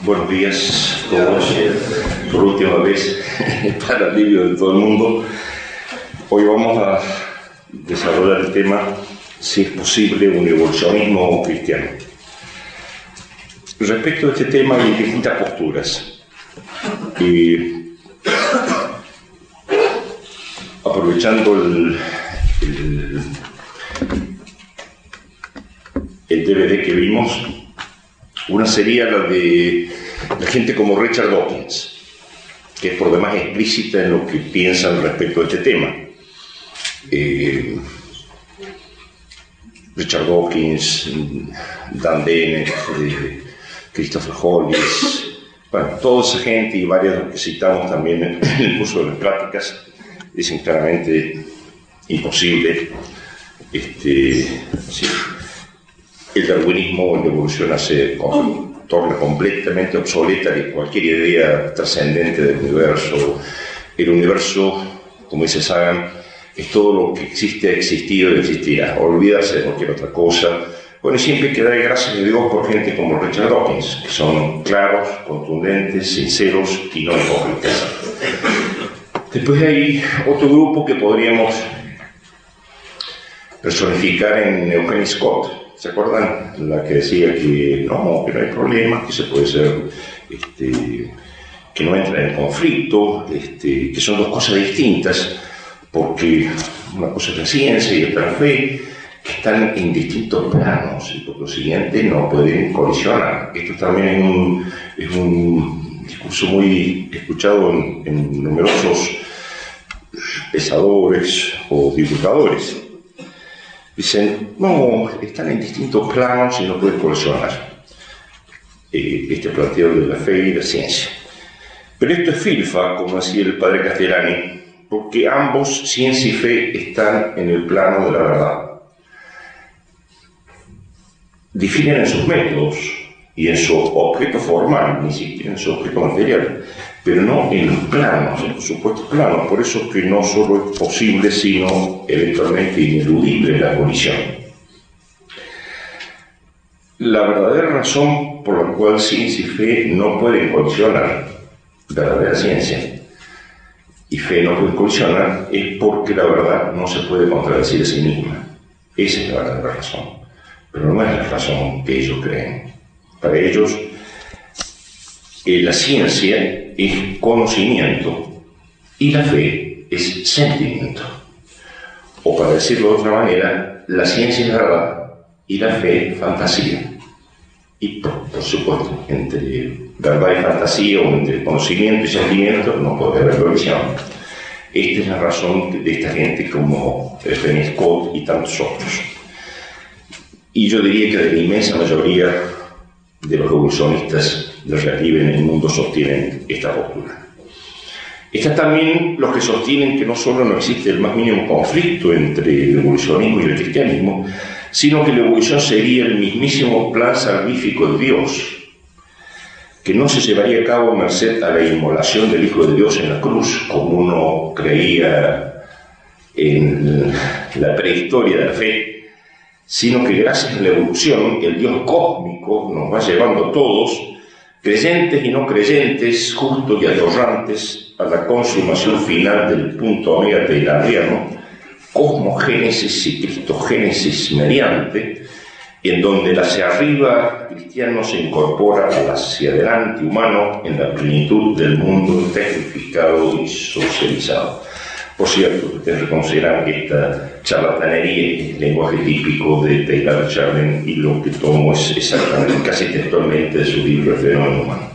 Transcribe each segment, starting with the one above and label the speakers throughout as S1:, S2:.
S1: Buenos días a todos, por última vez, para alivio de todo el mundo. Hoy vamos a desarrollar el tema, si es posible, un evolucionismo cristiano. Respecto a este tema hay distintas posturas. Aprovechando el DVD que vimos, una sería la de la gente como Richard Dawkins, que es por demás explícita en lo que piensan respecto a este tema. Richard Dawkins, Dan Dennett, Christopher Hollis, bueno, toda esa gente y varios de los que citamos también en el curso de las pláticas dicen claramente imposible. Sí, el darwinismo, la evolución torna completamente obsoleta de cualquier idea trascendente del universo. El universo, como dice Sagan, es todo lo que existe, ha existido y existirá. Olvidarse de cualquier otra cosa. Bueno, y siempre hay que dar gracias a Dios por gente como Richard Dawkins, que son claros, contundentes, sinceros y no hipócritas. Después hay otro grupo que podríamos personificar en Eugenie Scott. ¿Se acuerdan? La que decía que no hay problema, que se puede ser, que no entra en conflicto, que son dos cosas distintas, porque una cosa es la ciencia y otra la fe, que están en distintos planos y por lo siguiente no pueden colisionar. Esto también es un discurso muy escuchado en numerosos pensadores o divulgadores. Dicen, no, están en distintos planos y no pueden colisionar. Este planteo de la fe y la ciencia. Pero esto es filfa, como decía el padre Castellani, porque ambos, ciencia y fe, están en el plano de la verdad. Difieren en sus métodos y en su objeto formal, ni siquiera en su objeto material, pero no en los planos, en los supuestos planos. Por eso es que no solo es posible, sino eventualmente ineludible la colisión. La verdadera razón por la cual ciencia y fe no pueden colisionar, verdadera ciencia y fe no pueden colisionar, es porque la verdad no se puede contradecir a sí misma. Esa es la verdadera razón. Pero no es la razón que ellos creen. Para ellos, la ciencia es conocimiento y la fe es sentimiento. O para decirlo de otra manera, la ciencia es verdad y la fe fantasía. Y por supuesto, entre verdad y fantasía o entre conocimiento y sentimiento no puede haber colisión. Esta es la razón de esta gente como Eugenie Scott y tantos otros. Y yo diría que de la inmensa mayoría de los evolucionistas los que viven en el mundo sostienen esta postura. Están también los que sostienen que no solo no existe el más mínimo conflicto entre el evolucionismo y el cristianismo, sino que la evolución sería el mismísimo plan salvífico de Dios, que no se llevaría a cabo merced a la inmolación del Hijo de Dios en la cruz, como uno creía en la prehistoria de la fe, sino que gracias a la evolución el Dios cósmico nos va llevando a todos, creyentes y no creyentes, justos y atorrantes, a la consumación final del punto omega tayloriano, cosmogénesis y cristogénesis mediante, en donde el hacia arriba cristiano se incorpora al hacia adelante humano en la plenitud del mundo tecnificado y socializado. Por cierto, ustedes reconocerán que esta charlatanería es lenguaje típico de Taylor Chardin y lo que tomo es exactamente, casi textualmente, de su libro El fenómeno humano.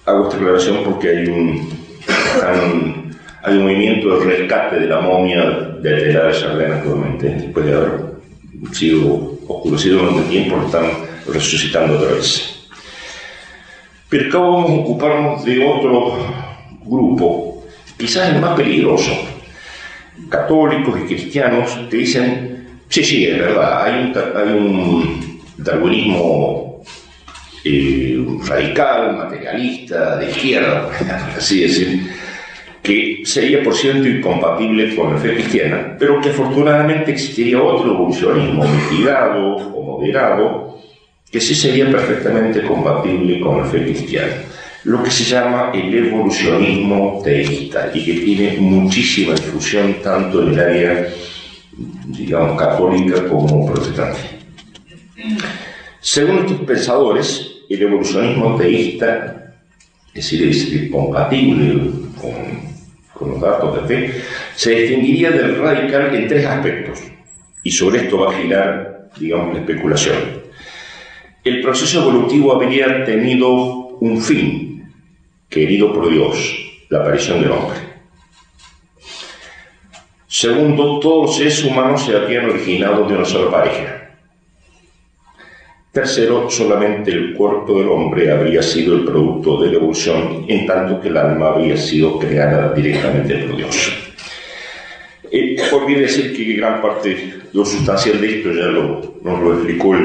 S1: Hago esta aclaración porque hay un movimiento de rescate de la momia de Taylor Chardin actualmente. Después de haber sido oscurecido durante tiempo, lo están resucitando otra vez. Pero acá vamos a ocuparnos de otro grupo, quizás el más peligroso, católicos y cristianos que dicen, sí, es verdad, hay un darwinismo radical, materialista, de izquierda, así decir, que sería por cierto incompatible con la fe cristiana, pero que afortunadamente existiría otro evolucionismo mitigado o moderado, que sí sería perfectamente compatible con la fe cristiana, lo que se llama el evolucionismo teísta y que tiene muchísima difusión tanto en el área, digamos, católica como protestante. Según estos pensadores, el evolucionismo teísta, es decir, compatible con los datos de fe, se distinguiría del radical en tres aspectos, y sobre esto va a girar, digamos, la especulación. El proceso evolutivo habría tenido un fin, querido por Dios, la aparición del hombre. Segundo, todos los seres humanos se habrían originado de una sola pareja. Tercero, solamente el cuerpo del hombre habría sido el producto de la evolución, en tanto que el alma habría sido creada directamente por Dios. Olvidé decir que gran parte, lo sustancial de esto ya nos lo explicó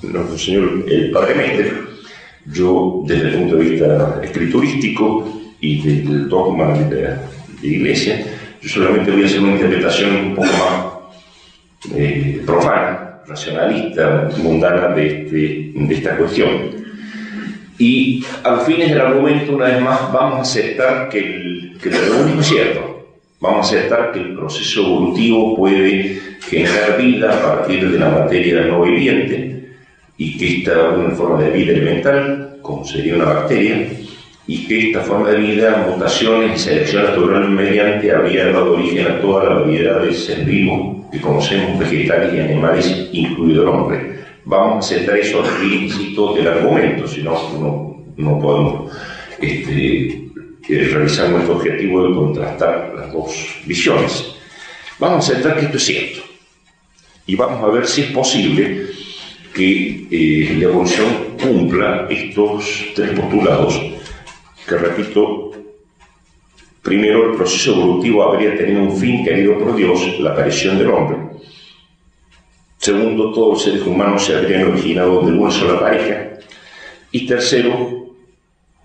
S1: nos enseñó el padre Mester. Yo, desde el punto de vista escriturístico y del dogma de la Iglesia, yo solamente voy a hacer una interpretación un poco más profana, racionalista, mundana de esta cuestión. Y a los fines del argumento, una vez más, vamos a aceptar que lo único es cierto. Vamos a aceptar que el proceso evolutivo puede generar vida a partir de la materia no viviente y que esta es una forma de vida elemental, como sería una bacteria, y que esta forma de vida, mutaciones y selección natural mediante habría dado origen a toda la variedad de seres vivos que conocemos, vegetales y animales, incluido el hombre. Vamos a aceptar eso al principio del argumento, si no, no podemos realizar nuestro objetivo de contrastar las dos visiones. Vamos a aceptar que esto es cierto y vamos a ver si es posible que la evolución cumpla estos tres postulados que, repito, primero, el proceso evolutivo habría tenido un fin querido por Dios, la aparición del hombre. Segundo, todos los seres humanos se habrían originado de una sola pareja. Y tercero,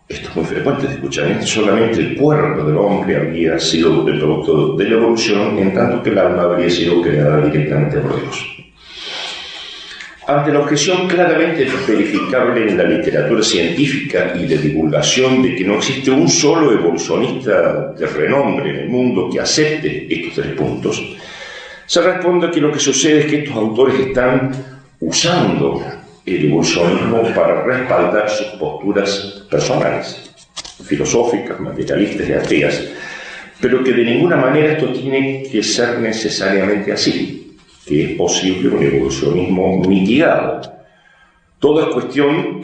S1: esto es muy frecuente de escuchar, solamente el cuerpo del hombre habría sido el producto de la evolución, en tanto que el alma habría sido creada directamente por Dios. Ante la objeción claramente verificable en la literatura científica y de divulgación de que no existe un solo evolucionista de renombre en el mundo que acepte estos tres puntos, se responde que lo que sucede es que estos autores están usando el evolucionismo para respaldar sus posturas personales, filosóficas, materialistas y ateas, pero que de ninguna manera esto tiene que ser necesariamente así, que es posible un evolucionismo mitigado. Todo es cuestión,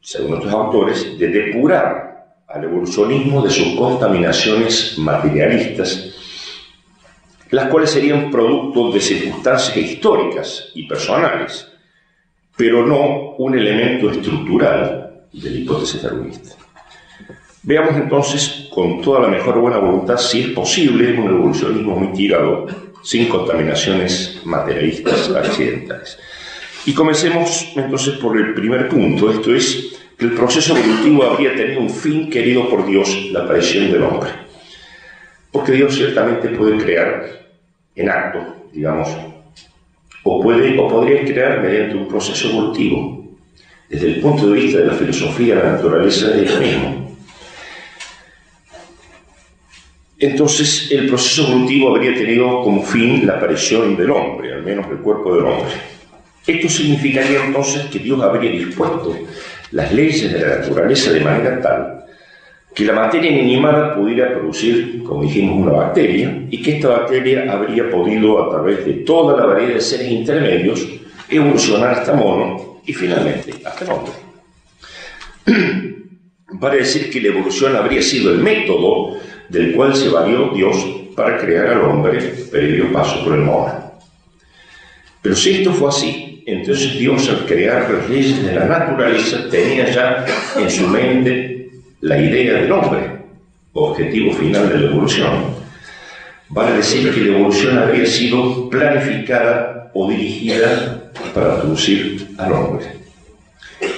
S1: según estos autores, de depurar al evolucionismo de sus contaminaciones materialistas, las cuales serían producto de circunstancias históricas y personales, pero no un elemento estructural de la hipótesis darwinista. Veamos entonces con toda la mejor buena voluntad si es posible un evolucionismo mitigado sin contaminaciones materialistas accidentales. Y comencemos entonces por el primer punto, esto es que el proceso evolutivo habría tenido un fin querido por Dios, la aparición del hombre. Porque Dios ciertamente puede crear en acto, digamos, o podría crear mediante un proceso evolutivo. Desde el punto de vista de la filosofía, la naturaleza es lo mismo. Entonces, el proceso evolutivo habría tenido como fin la aparición del hombre, al menos del cuerpo del hombre. Esto significaría entonces que Dios habría dispuesto las leyes de la naturaleza de manera tal que la materia inanimada pudiera producir, como dijimos, una bacteria, y que esta bacteria habría podido, a través de toda la variedad de seres intermedios, evolucionar hasta mono y finalmente hasta el hombre. Vale decir que la evolución habría sido el método del cual se valió Dios para crear al hombre previo paso por el mono. Pero si esto fue así, entonces Dios, al crear las leyes de la naturaleza, tenía ya en su mente la idea del hombre, objetivo final de la evolución. Vale decir que la evolución habría sido planificada o dirigida para producir al hombre.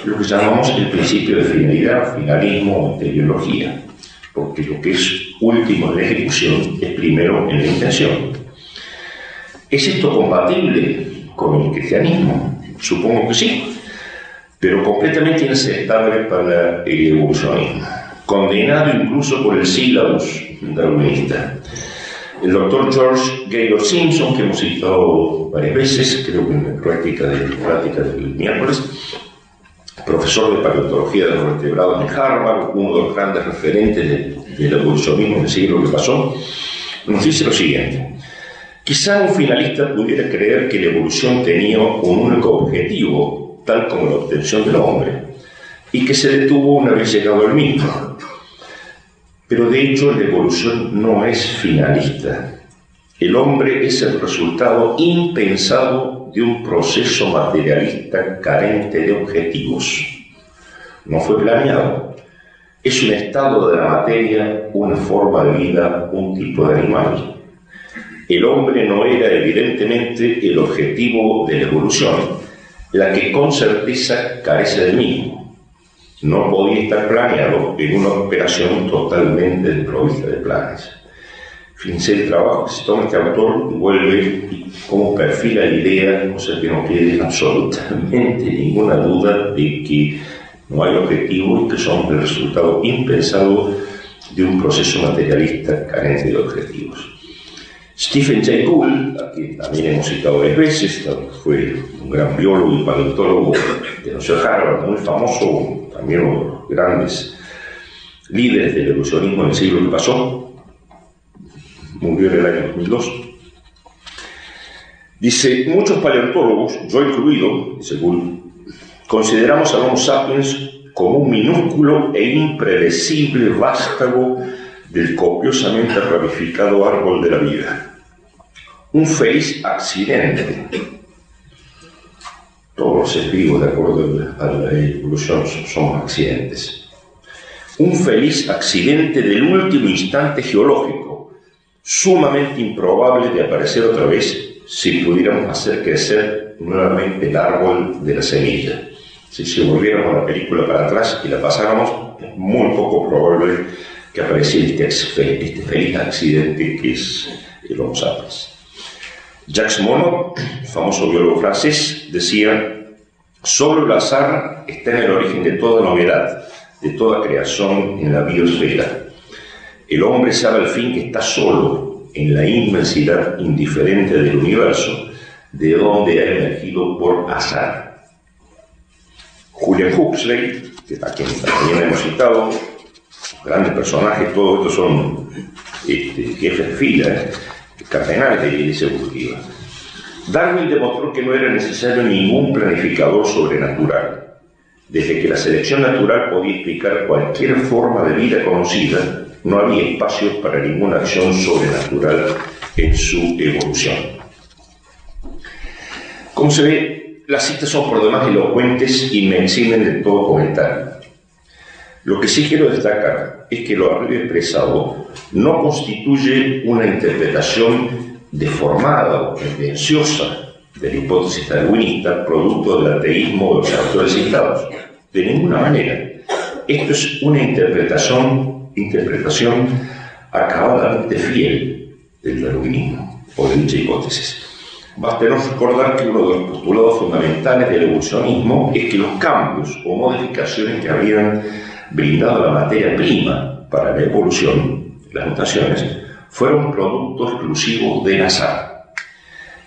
S1: Lo que llamamos el principio de finalidad, finalismo, teleología, porque lo que es último en la ejecución es primero en la intención. ¿Es esto compatible con el cristianismo? Supongo que sí. pero completamente inaceptable para el evolucionismo, condenado incluso por el sílabus darwinista. El doctor George Gaylord Simpson, que hemos citado varias veces, creo que en la práctica del miércoles, profesor de paleontología de los vertebrados en Harvard, uno de los grandes referentes del evolucionismo del siglo que pasó, nos dice lo siguiente: quizá un finalista pudiera creer que la evolución tenía un único objetivo, tal como la obtención del hombre, y que se detuvo una vez llegado al mismo. Pero de hecho la evolución no es finalista. El hombre es el resultado impensado de un proceso materialista carente de objetivos. No fue planeado. Es un estado de la materia, una forma de vida, un tipo de animal. El hombre no era evidentemente el objetivo de la evolución, la que con certeza carece del mismo. No podía estar planeado en una operación totalmente desprovista de planes. Fíjense el trabajo que se toma este autor y vuelve como perfila la idea, o sea que no quede absolutamente ninguna duda de que no hay objetivo y que son el resultado impensado de un proceso materialista carente de objetivos. Stephen Jay Gould, a quien también hemos citado varias veces, fue un gran biólogo y paleontólogo de la Universidad de Harvard, muy famoso, también uno de los grandes líderes del evolucionismo en el siglo que pasó, murió en el año 2002. Dice: muchos paleontólogos, yo incluido, dice Gould, consideramos al Homo sapiens como un minúsculo e impredecible vástago del copiosamente ramificado árbol de la vida. Un feliz accidente. Todos los seres vivos, de acuerdo a la evolución, somos accidentes. Un feliz accidente del último instante geológico, sumamente improbable de aparecer otra vez si pudiéramos hacer crecer nuevamente el árbol de la semilla. Si volviéramos la película para atrás y la pasáramos, es muy poco probable que apareciera este feliz accidente que es el Homo sapiens. Jacques Monod, famoso biólogo francés, decía: solo el azar está en el origen de toda novedad, de toda creación en la biosfera. El hombre sabe al fin que está solo en la inmensidad indiferente del universo, de donde ha emergido por azar. Julian Huxley, que a quien también hemos citado, grandes personajes, todos estos son jefes de fila, cardenales de la Iglesia evolutiva. Darwin demostró que no era necesario ningún planificador sobrenatural. Desde que la selección natural podía explicar cualquier forma de vida conocida, no había espacio para ninguna acción sobrenatural en su evolución. Como se ve, las citas son por demás elocuentes y me eximen de todo comentario. Lo que sí quiero destacar es que lo arriba expresado no constituye una interpretación deformada o tendenciosa de la hipótesis darwinista producto del ateísmo de los autores citados. De ninguna manera. Esto es una interpretación acabadamente fiel del darwinismo o de dicha hipótesis. Bastenos recordar que uno de los postulados fundamentales del evolucionismo es que los cambios o modificaciones que habían brindado la materia prima para la evolución, las mutaciones, fueron producto exclusivo del azar.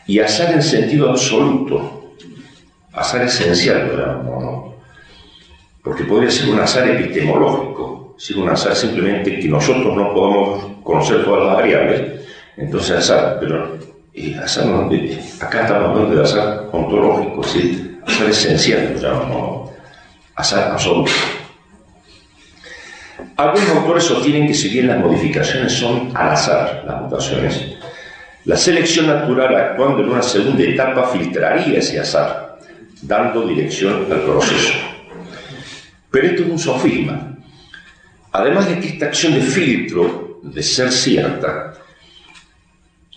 S1: Y azar en sentido absoluto, azar esencial, ¿no? Porque podría ser un azar epistemológico, si un azar simplemente que nosotros no podamos conocer todas las variables, entonces azar, pero azar no, acá estamos hablando de azar ontológico, es decir, azar esencial, lo llamamos, azar absoluto. Algunos autores sostienen que si bien las modificaciones son al azar, las mutaciones, la selección natural actuando en una segunda etapa filtraría ese azar, dando dirección al proceso. Pero esto es un sofisma. Además de que esta acción de filtro, de ser cierta,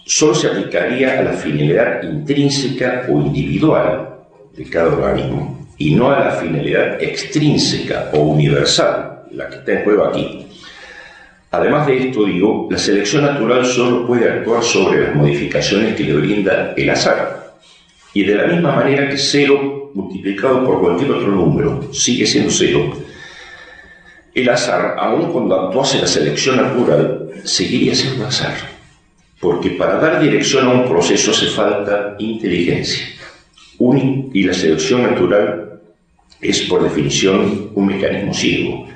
S1: solo se aplicaría a la finalidad intrínseca o individual de cada organismo y no a la finalidad extrínseca o universal, la que está en juego aquí. Además de esto, digo, la selección natural solo puede actuar sobre las modificaciones que le brinda el azar, y de la misma manera que cero multiplicado por cualquier otro número sigue siendo 0, el azar, aun cuando actuase la selección natural, seguiría siendo azar. Porque para dar dirección a un proceso hace falta inteligencia. Y la selección natural es, por definición, un mecanismo ciego,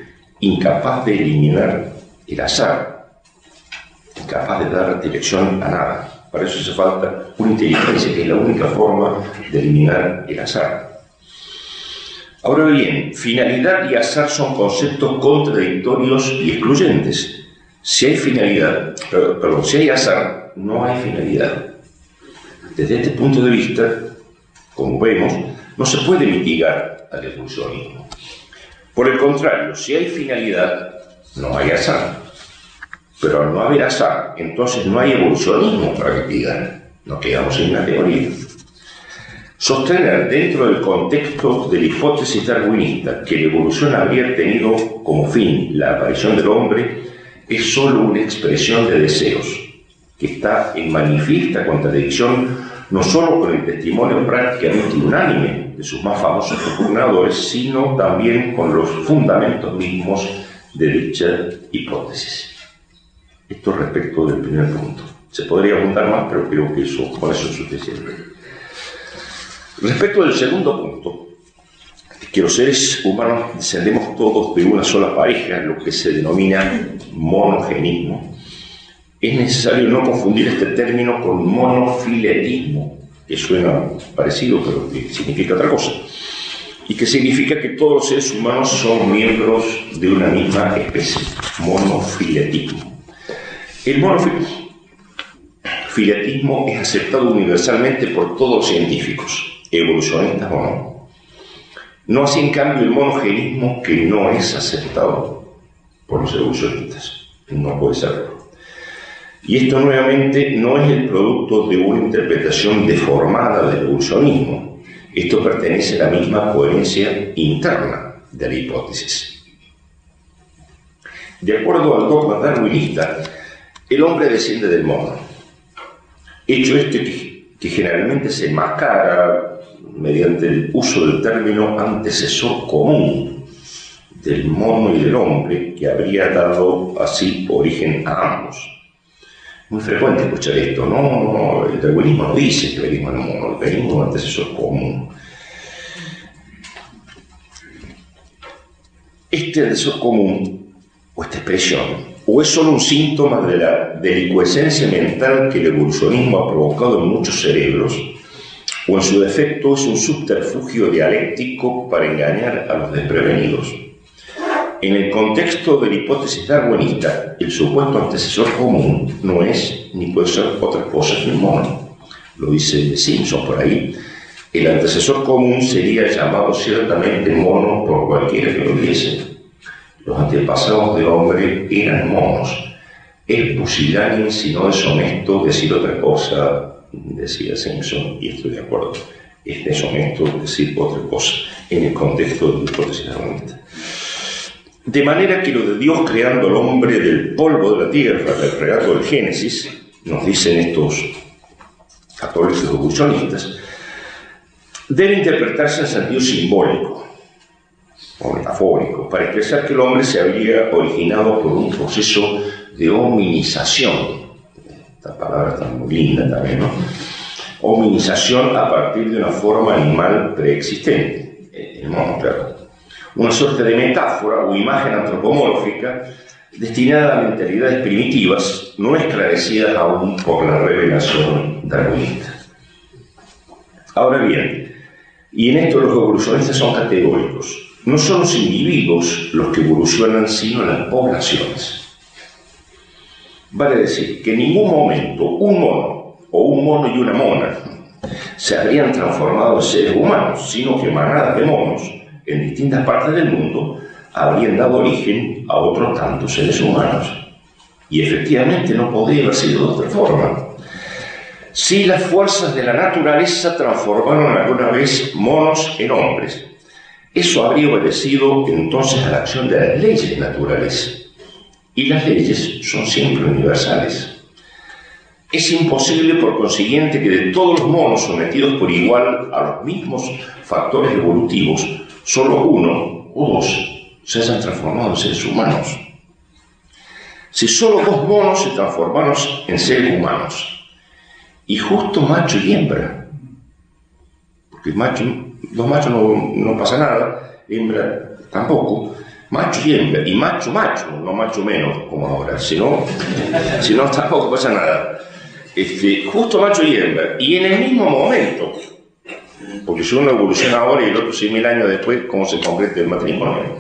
S1: incapaz de eliminar el azar, incapaz de dar dirección a nada. Para eso hace falta una inteligencia, que es la única forma de eliminar el azar. Ahora bien, finalidad y azar son conceptos contradictorios y excluyentes. Si hay si hay azar, no hay finalidad. Desde este punto de vista, como vemos, no se puede mitigar al evolucionismo. Por el contrario, si hay finalidad, no hay azar. Pero al no haber azar, entonces no hay evolucionismo para mitigar. Nos quedamos en una teoría. Sostener dentro del contexto de la hipótesis darwinista que la evolución habría tenido como fin la aparición del hombre es solo una expresión de deseos, que está en manifiesta contradicción no solo con el testimonio prácticamente unánime de sus más famosos propugnadores, sino también con los fundamentos mismos de dicha hipótesis. Esto respecto del primer punto. Se podría abundar más, pero creo que con eso es suficiente. Respecto del segundo punto, que los seres humanos descendemos todos de una sola pareja, lo que se denomina monogenismo, es necesario no confundir este término con monofiletismo, que suena parecido, pero que significa otra cosa, y que significa que todos los seres humanos son miembros de una misma especie, monofiletismo. El monofiletismo es aceptado universalmente por todos los científicos, evolucionistas o no. No así, en cambio, el monogenismo, que no es aceptado por los evolucionistas. No puede serlo. Y esto nuevamente no es el producto de una interpretación deformada del evolucionismo. Esto pertenece a la misma coherencia interna de la hipótesis. De acuerdo al dogma darwinista, el hombre desciende del mono. Hecho este que generalmente se enmascara mediante el uso del término antecesor común del mono y del hombre, que habría dado así origen a ambos. Muy frecuente escuchar esto. No, el darwinismo no dice que venimos del mono, venimos de un antecesor común. Este antecesor común, o esta expresión, o es solo un síntoma de la delicuescencia mental que el evolucionismo ha provocado en muchos cerebros, o en su defecto es un subterfugio dialéctico para engañar a los desprevenidos. En el contexto de la hipótesis darwinista, el supuesto antecesor común no es ni puede ser otra cosa que un mono. Lo dice Simpson por ahí. El antecesor común sería llamado ciertamente mono por cualquiera que lo viese. Los antepasados del hombre eran monos. Es pusilánime, si no deshonesto, decir otra cosa, decía Simpson, y estoy de acuerdo. Es deshonesto decir otra cosa en el contexto de la hipótesis darwinista. De manera que lo de Dios creando al hombre del polvo de la tierra, del relato del Génesis, nos dicen estos católicos evolucionistas, debe interpretarse en sentido simbólico o metafórico, para expresar que el hombre se habría originado por un proceso de hominización. Esta palabra está muy linda también, ¿no? Hominización a partir de una forma animal preexistente, el mono, claro. Una suerte de metáfora o imagen antropomórfica destinada a mentalidades primitivas no esclarecidas aún por la revelación darwinista. Ahora bien, y en esto los evolucionistas son categóricos, no son los individuos los que evolucionan, sino las poblaciones. Vale decir que en ningún momento un mono o un mono y una mona se habrían transformado en seres humanos, sino que manadas de monos en distintas partes del mundo habrían dado origen a otros tantos seres humanos. Y efectivamente no podría haber sido de otra forma. Si las fuerzas de la naturaleza transformaron alguna vez monos en hombres, eso habría obedecido entonces a la acción de las leyes naturales. Y las leyes son siempre universales. Es imposible, por consiguiente, que de todos los monos sometidos por igual a los mismos factores evolutivos, solo uno o dos se hayan transformado en seres humanos. Si solo dos monos se transformaron en seres humanos, y justo macho y hembra, porque dos machos no pasa nada, hembra tampoco, macho y hembra, y macho, no macho menos como ahora, si no tampoco pasa nada. Justo macho y hembra, y en el mismo momento, porque si uno evoluciona ahora y el otro 6.000 años después, ¿cómo se concreta el matrimonio?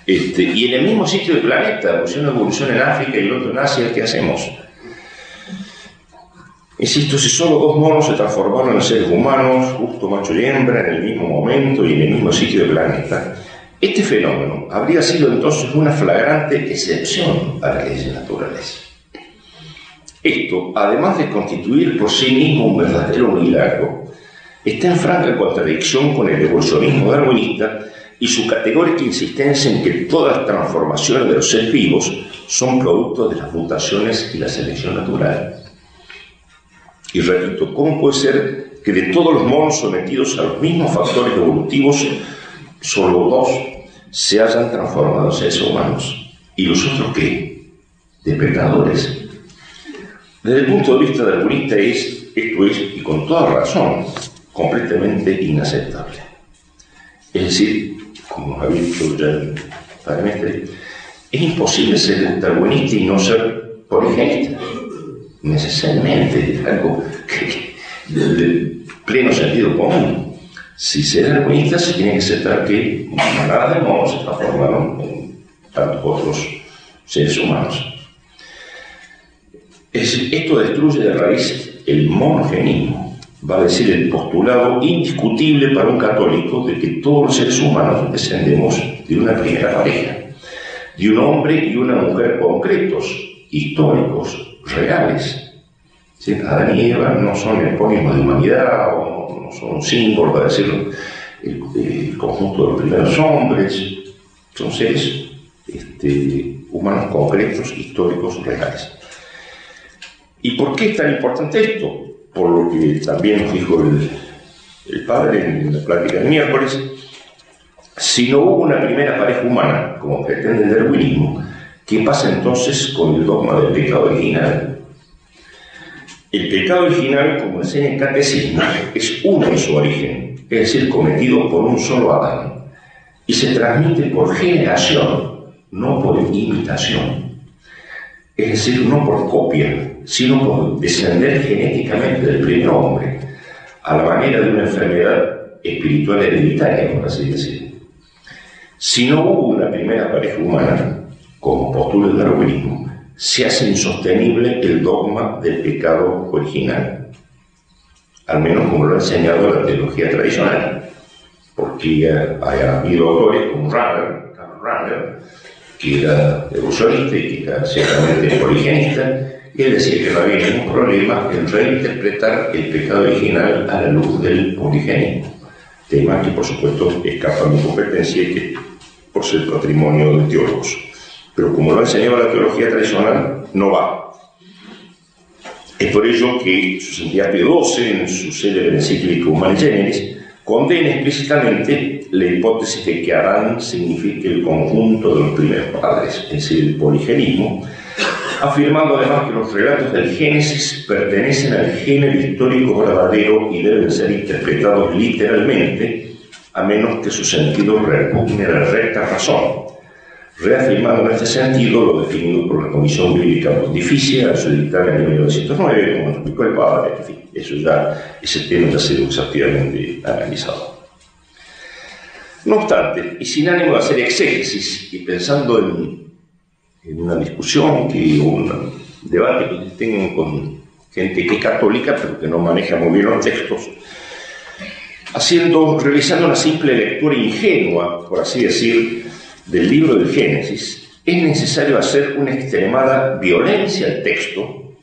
S1: Y en el mismo sitio del planeta, si uno evoluciona en África y el otro en Asia, ¿qué hacemos? Insisto, si solo dos monos se transformaron en seres humanos, justo macho y hembra, en el mismo momento y en el mismo sitio del planeta, este fenómeno habría sido entonces una flagrante excepción a las leyes naturales. Esto, además de constituir por sí mismo un verdadero milagro, está en franca contradicción con el evolucionismo darwinista y su categórica insistencia en que todas las transformaciones de los seres vivos son producto de las mutaciones y la selección natural. Y repito, ¿cómo puede ser que de todos los monos sometidos a los mismos factores evolutivos, solo dos se hayan transformado en seres humanos? ¿Y los otros qué? Depredadores. Desde el punto de vista darwinista esto es, y con toda razón, completamente inaceptable. Es decir, como ha dicho ya el padre Mestre, es imposible ser darwinista y no ser poligenista. Necesariamente, es algo que de pleno sentido común. Si se es darwinista, se tiene que aceptar que manadas de monos se transformaron en tantos otros seres humanos. Esto destruye de raíz el monogenismo, va a decir el postulado indiscutible para un católico de que todos los seres humanos descendemos de una primera pareja, de un hombre y una mujer concretos, históricos, reales. ¿Sí? Adán y Eva no son epónimos de humanidad o no son un símbolo, para decirlo, el conjunto de los primeros hombres, son seres humanos concretos, históricos, reales. ¿Y por qué es tan importante esto? Por lo que también nos dijo el padre en la plática del miércoles, si no hubo una primera pareja humana, como pretende el darwinismo, ¿qué pasa entonces con el dogma del pecado original? El pecado original, como enseña el catecismo, es uno en su origen, es decir, cometido por un solo Adán, y se transmite por generación, no por imitación. Es decir, no por copia, sino por descender genéticamente del primer hombre, a la manera de una enfermedad espiritual hereditaria, por así decirlo. Si no hubo una primera pareja humana, como postula el darwinismo, se hace insostenible el dogma del pecado original, al menos como lo ha enseñado la teología tradicional, porque ha habido autores como Karl Rahner, que era evolucionista y que era ciertamente poligenista, y él decía que no había ningún problema en reinterpretar el pecado original a la luz del poligenismo, tema que por supuesto escapa a mi competencia y que por ser patrimonio de teólogos. Pero como lo ha enseñado la teología tradicional, no va. Es por ello que su santidad Pío XII, en su célebre encíclica Humani Generis, condena explícitamente la hipótesis de que Adán signifique el conjunto de los primeros padres, es decir, el poligenismo, afirmando además que los relatos del Génesis pertenecen al género histórico verdadero y deben ser interpretados literalmente, a menos que su sentido repugne la recta razón, reafirmando en este sentido lo definido por la Comisión Bíblica Pontificia a su dictamen en 1909, como explicó el padre. En fin, ese tema ya ha sido exhaustivamente analizado. No obstante, y sin ánimo de hacer exégesis y pensando en una discusión, un debate que tengo con gente que es católica pero que no maneja muy bien los textos, realizando una simple lectura ingenua, por así decir, del libro del Génesis, es necesario hacer una extremada violencia al texto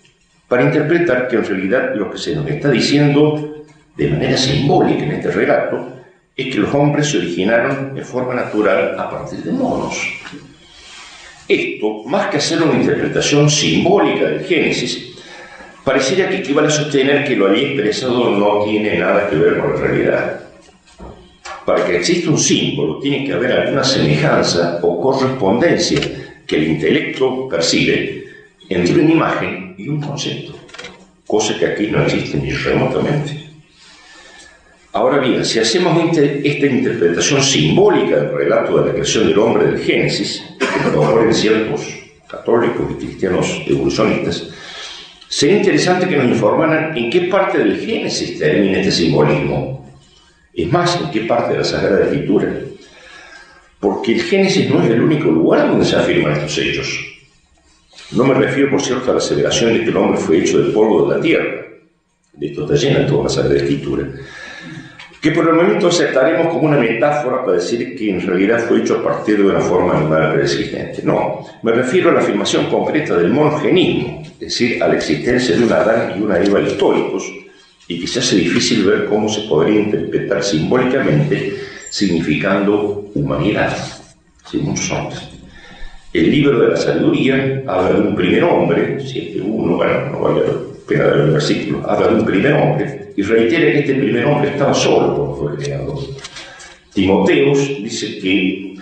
S1: para interpretar que en realidad lo que se nos está diciendo de manera simbólica en este relato es que los hombres se originaron de forma natural a partir de monos. Esto, más que hacer una interpretación simbólica del Génesis, pareciera que equivale a sostener que lo allí expresado no tiene nada que ver con la realidad. Para que exista un símbolo, tiene que haber alguna semejanza o correspondencia que el intelecto percibe entre una imagen y un concepto, cosa que aquí no existe ni remotamente. Ahora bien, si hacemos esta interpretación simbólica del relato de la creación del hombre del Génesis, que proponen ciertos católicos y cristianos evolucionistas, sería interesante que nos informaran en qué parte del Génesis termina este simbolismo. Es más, en qué parte de la Sagrada Escritura. Porque el Génesis no es el único lugar donde se afirman estos hechos. No me refiero, por cierto, a la aseveración de que el hombre fue hecho del polvo de la tierra. De esto está llena toda la Sagrada Escritura. Que por el momento aceptaremos como una metáfora para decir que en realidad fue hecho a partir de una forma animal preexistente. No, me refiero a la afirmación concreta del monogenismo, es decir, a la existencia de un Adán y una Eva históricos, y que se hace difícil ver cómo se podría interpretar simbólicamente significando humanidad, sin muchos hombres. El libro de la sabiduría habla de un primer hombre, 7.1, bueno, no vale la pena dar el versículo, habla de un primer hombre y reitera que este primer hombre estaba solo cuando fue creado. Timoteos dice que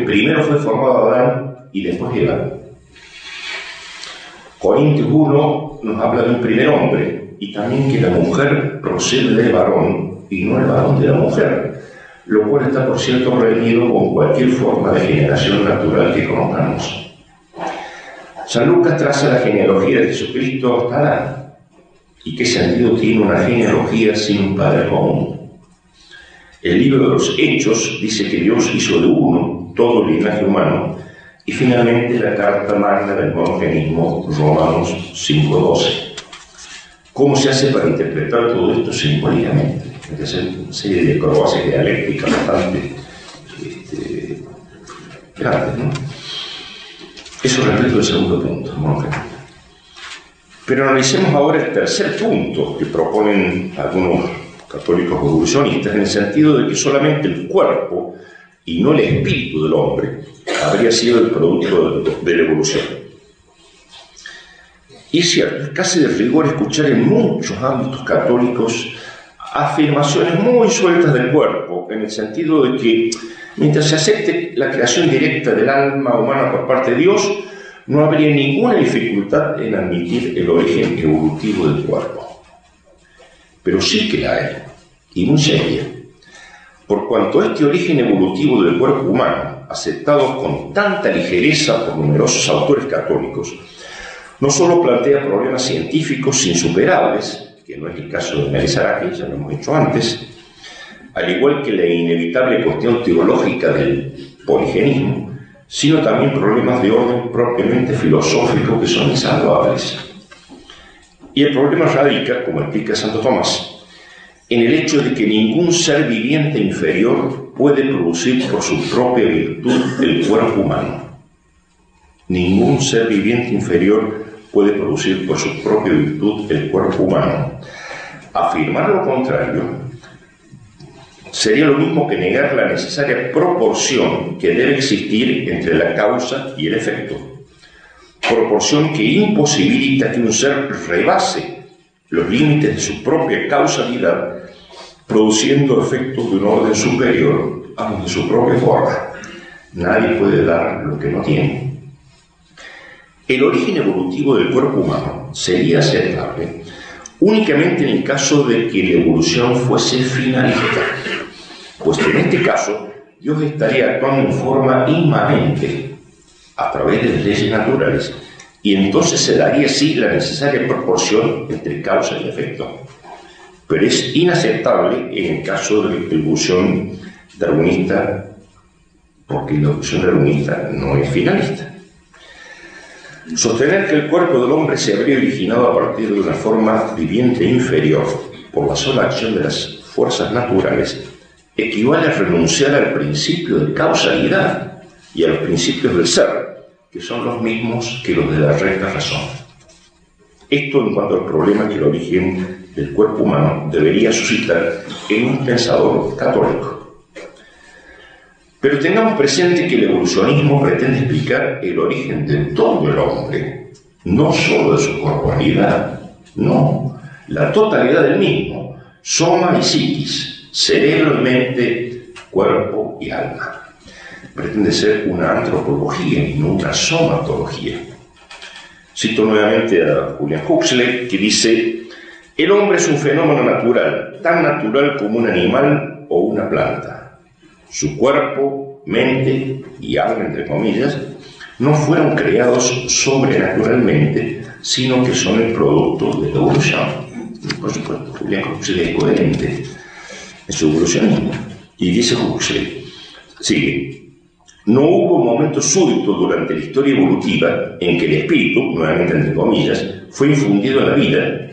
S1: primero fue formado Adán y después Eva. Corintios 1 nos habla de un primer hombre y también que la mujer procede del varón y no el varón de la mujer, lo cual está, por cierto, reñido con cualquier forma de generación natural que conozcamos. San Lucas traza la genealogía de Jesucristo hasta Adán. ¿Y qué sentido tiene una genealogía sin un padre común? El libro de los Hechos dice que Dios hizo de uno todo el linaje humano, y finalmente la carta magna del monogenismo, Romanos 5.12. ¿Cómo se hace para interpretar todo esto simbólicamente? Hay que hacer una serie de acrobacias dialécticas bastante grandes, ¿no? Eso respecto al segundo punto, monogenismo. Pero analicemos ahora el tercer punto que proponen algunos católicos evolucionistas, en el sentido de que solamente el cuerpo y no el espíritu del hombre habría sido el producto de la evolución. Y es cierto, es casi de rigor escuchar en muchos ámbitos católicos afirmaciones muy sueltas del cuerpo, en el sentido de que mientras se acepte la creación directa del alma humana por parte de Dios, no habría ninguna dificultad en admitir el origen evolutivo del cuerpo. Pero sí que la hay, y muy seria. Por cuanto este origen evolutivo del cuerpo humano, aceptado con tanta ligereza por numerosos autores católicos, no solo plantea problemas científicos insuperables, que no es el caso de analizar aquí, ya lo hemos hecho antes, al igual que la inevitable cuestión teológica del poligenismo, sino también problemas de orden propiamente filosófico que son insalvables. Y el problema radica, como explica Santo Tomás, en el hecho de que ningún ser viviente inferior puede producir por su propia virtud el cuerpo humano. Ningún ser viviente inferior puede producir por su propia virtud el cuerpo humano. Afirmar lo contrario sería lo mismo que negar la necesaria proporción que debe existir entre la causa y el efecto. Proporción que imposibilita que un ser rebase los límites de su propia causalidad, produciendo efectos de un orden superior a los de su propia forma. Nadie puede dar lo que no tiene. El origen evolutivo del cuerpo humano sería aceptable únicamente en el caso de que la evolución fuese finalista, pues en este caso Dios estaría actuando en forma inmanente a través de las leyes naturales, y entonces se daría así la necesaria proporción entre causa y efecto. Pero es inaceptable en el caso de la evolución darwinista, porque la evolución darwinista no es finalista. Sostener que el cuerpo del hombre se habría originado a partir de una forma viviente inferior por la sola acción de las fuerzas naturales equivale a renunciar al principio de causalidad y a los principios del ser, que son los mismos que los de la recta razón. Esto en cuanto al problema que el origen del cuerpo humano debería suscitar en un pensador católico. Pero tengamos presente que el evolucionismo pretende explicar el origen de todo el hombre no solo de su corporalidad, no, la totalidad del mismo, soma y psiquis, cerebro y mente, cuerpo y alma. Pretende ser una antropología y no una somatología. Cito nuevamente a Julian Huxley, que dice: el hombre es un fenómeno natural, tan natural como un animal o una planta. Su cuerpo, mente y alma, entre comillas, no fueron creados sobrenaturalmente, sino que son el producto de la evolución. Y por supuesto, Julian Huxley es coherente en su evolucionismo. Y dice Huxley, sigue: no hubo un momento súbito durante la historia evolutiva en que el espíritu, nuevamente entre comillas, fue infundido en la vida,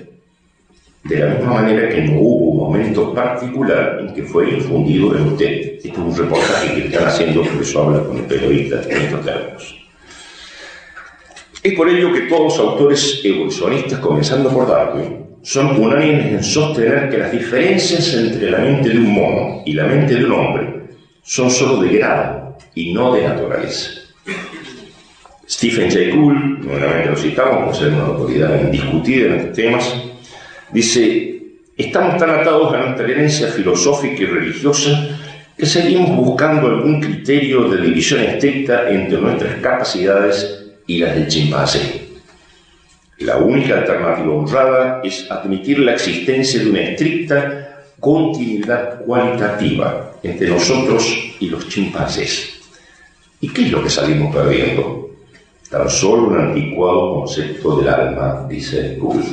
S1: de la misma manera que no hubo un momento particular en que fue infundido en usted. Este es un reportaje que están haciendo, por eso habla con el periodista en estos términos. Es por ello que todos los autores evolucionistas, comenzando por Darwin, son unánimes en sostener que las diferencias entre la mente de un mono y la mente de un hombre son solo de grado y no de naturaleza. Stephen Jay Gould, nuevamente lo citamos por ser una autoridad indiscutida en estos temas, dice: estamos tan atados a nuestra herencia filosófica y religiosa que seguimos buscando algún criterio de división estricta entre nuestras capacidades y las del chimpancé. La única alternativa honrada es admitir la existencia de una estricta continuidad cualitativa entre nosotros y los chimpancés. ¿Y qué es lo que salimos perdiendo? Tan solo un anticuado concepto del alma, dice Gould.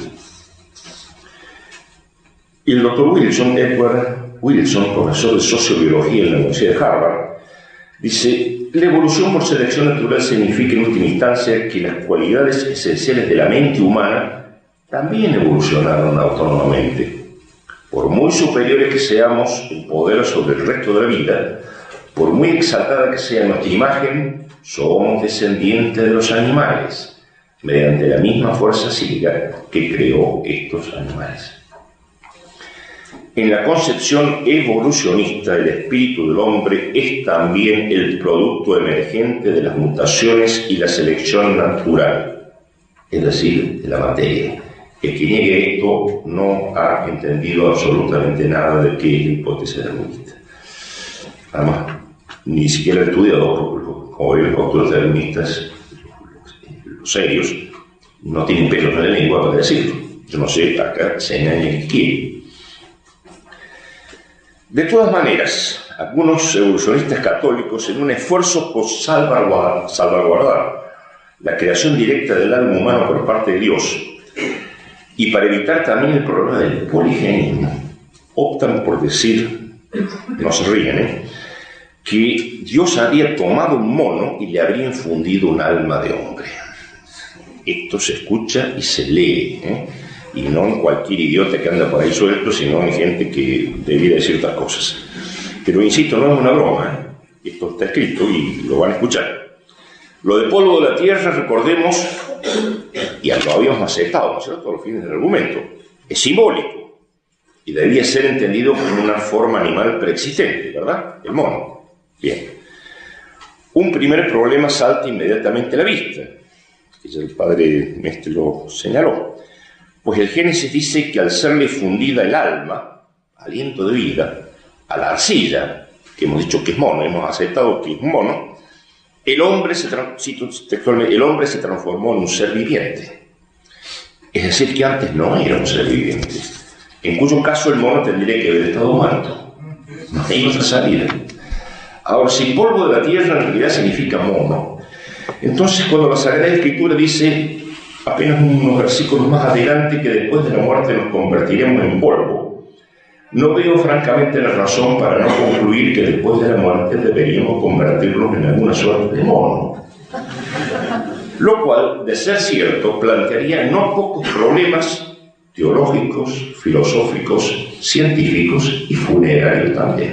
S1: Y el doctor Edward Wilson, profesor de sociobiología en la Universidad de Harvard, dice: la evolución por selección natural significa en última instancia que las cualidades esenciales de la mente humana también evolucionaron autónomamente. Por muy superiores que seamos en poder sobre el resto de la vida, por muy exaltada que sea nuestra imagen, somos descendientes de los animales, mediante la misma fuerza psíquica que creó estos animales. En la concepción evolucionista, el espíritu del hombre es también el producto emergente de las mutaciones y la selección natural, es decir, de la materia. El que niegue esto no ha entendido absolutamente nada de qué es la hipótesis darwinista. Además, ni siquiera ha estudiado, porque como ven los autores darwinistas, los serios, no tienen pelos en la lengua para decirlo. Yo no sé, acá se engaña que quiere. De todas maneras, algunos evolucionistas católicos, en un esfuerzo por salvaguardar la creación directa del alma humano por parte de Dios y para evitar también el problema del poligenismo, optan por decir, no se ríen, que Dios habría tomado un mono y le habría infundido un alma de hombre. Esto se escucha y se lee, y no en cualquier idiota que anda por ahí suelto, sino en gente que debiera decir otras cosas. Pero insisto, no es una broma, esto está escrito y lo van a escuchar. Lo de polvo de la tierra, recordemos, y lo habíamos aceptado, ¿no es cierto?, todos los fines del argumento, es simbólico y debía ser entendido como una forma animal preexistente, ¿verdad? El mono. Bien. Un primer problema salta inmediatamente a la vista, que ya el padre Mestre lo señaló. Pues el Génesis dice que al serle fundida el alma, aliento de vida, a la arcilla, que hemos dicho que es mono, hemos aceptado que es mono, el hombre se transformó en un ser viviente. Es decir, que antes no era un ser viviente, en cuyo caso el mono tendría que haber estado muerto. No hay otra salida. Ahora, si polvo de la tierra en realidad significa mono, entonces cuando la Sagrada Escritura dice, apenas unos versículos más adelante, que después de la muerte nos convertiremos en polvo, no veo francamente la razón para no concluir que después de la muerte deberíamos convertirnos en alguna suerte de mono. Lo cual, de ser cierto, plantearía no pocos problemas teológicos, filosóficos, científicos y funerarios también.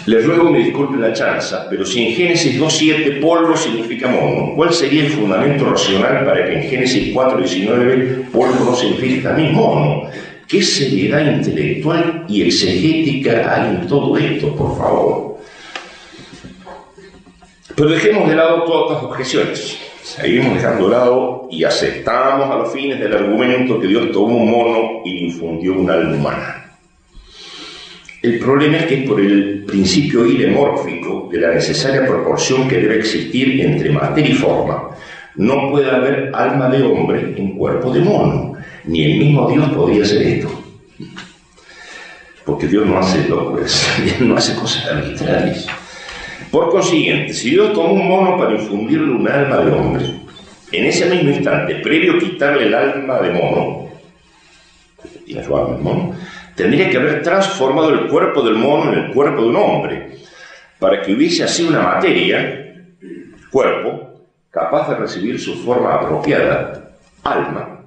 S1: Les ruego me disculpen la chanza, pero si en Génesis 2.7 polvo significa mono, ¿cuál sería el fundamento racional para que en Génesis 4.19 polvo no signifique también mono? ¿Qué seriedad intelectual y exegética hay en todo esto, por favor? Pero dejemos de lado todas estas objeciones. Seguimos dejando de lado y aceptamos a los fines del argumento que Dios tomó un mono y le infundió un alma humana. El problema es que por el principio ilemórfico de la necesaria proporción que debe existir entre materia y forma, no puede haber alma de hombre en cuerpo de mono. Ni el mismo Dios podría hacer esto. Porque Dios no hace locuras, Dios no hace cosas arbitrarias. Por consiguiente, si Dios tomó un mono para infundirle un alma de hombre, en ese mismo instante, previo a quitarle el alma de mono, tiene su alma de mono, tendría que haber transformado el cuerpo del mono en el cuerpo de un hombre, para que hubiese así una materia, cuerpo, capaz de recibir su forma apropiada, alma,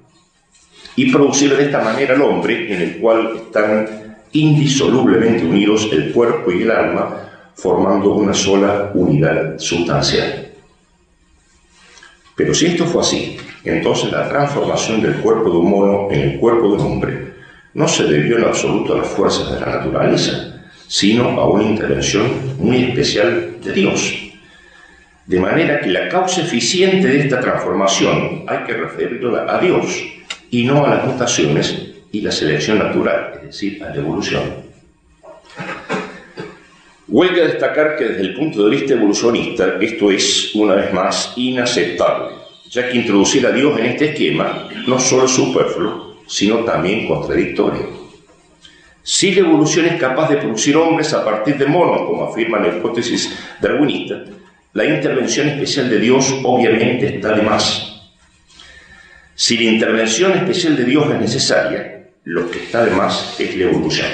S1: y producir de esta manera el hombre, en el cual están indisolublemente unidos el cuerpo y el alma, formando una sola unidad sustancial. Pero si esto fue así, entonces la transformación del cuerpo de un mono en el cuerpo de un hombre no se debió en absoluto a las fuerzas de la naturaleza, sino a una intervención muy especial de Dios. De manera que la causa eficiente de esta transformación hay que referirla a Dios y no a las mutaciones y la selección natural, es decir, a la evolución. Huelga destacar que desde el punto de vista evolucionista esto es, una vez más, inaceptable, ya que introducir a Dios en este esquema no solo es superfluo, sino también contradictorio. Si la evolución es capaz de producir hombres a partir de monos, como afirma la hipótesis darwinista, la intervención especial de Dios obviamente está de más. Si la intervención especial de Dios es necesaria, lo que está de más es la evolución.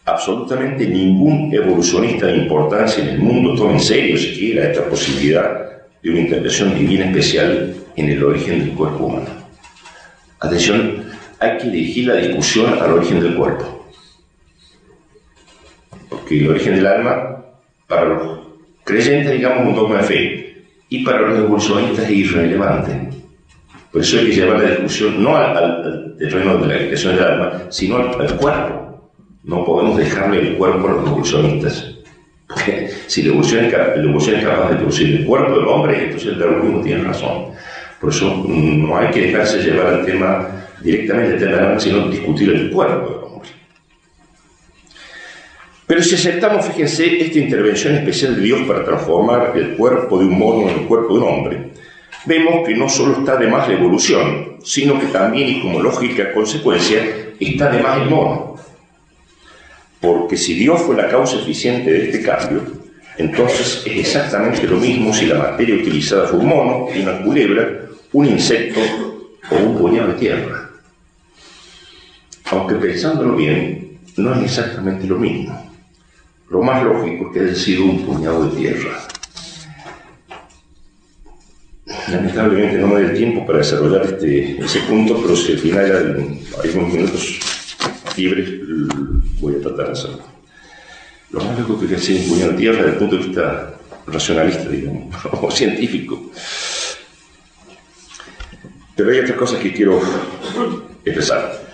S1: Absolutamente ningún evolucionista de importancia en el mundo toma en serio siquiera esta posibilidad de una intervención divina especial en el origen del cuerpo humano. Atención, hay que dirigir la discusión al origen del cuerpo. Porque el origen del alma, para los creyentes, digamos, un dogma de fe, y para los evolucionistas es irrelevante. Por eso hay que llevar la discusión no al terreno de la creación del alma, sino al cuerpo. No podemos dejarle el cuerpo a los evolucionistas. Porque si la evolución es capaz de producir el cuerpo del hombre, entonces el darwinismo tiene razón. Por eso no hay que dejarse llevar al tema directamente al tema del alma, sino discutir el cuerpo del hombre. Pero si aceptamos, fíjense, esta intervención especial de Dios para transformar el cuerpo de un mono en el cuerpo de un hombre, vemos que no solo está de más la evolución, sino que también, y como lógica consecuencia, está de más el mono. Porque si Dios fue la causa eficiente de este cambio, entonces es exactamente lo mismo si la materia utilizada fue un mono, una culebra, un insecto o un puñado de tierra. Aunque pensándolo bien, no es exactamente lo mismo. Lo más lógico es que haya sido un puñado de tierra. Lamentablemente no me da el tiempo para desarrollar ese punto, pero si al final hay unos minutos libres, voy a tratar de hacerlo. Lo más lógico es que haya sido un puñado de tierra desde el punto de vista racionalista, digamos, o científico. Pero hay otras cosas que quiero expresar.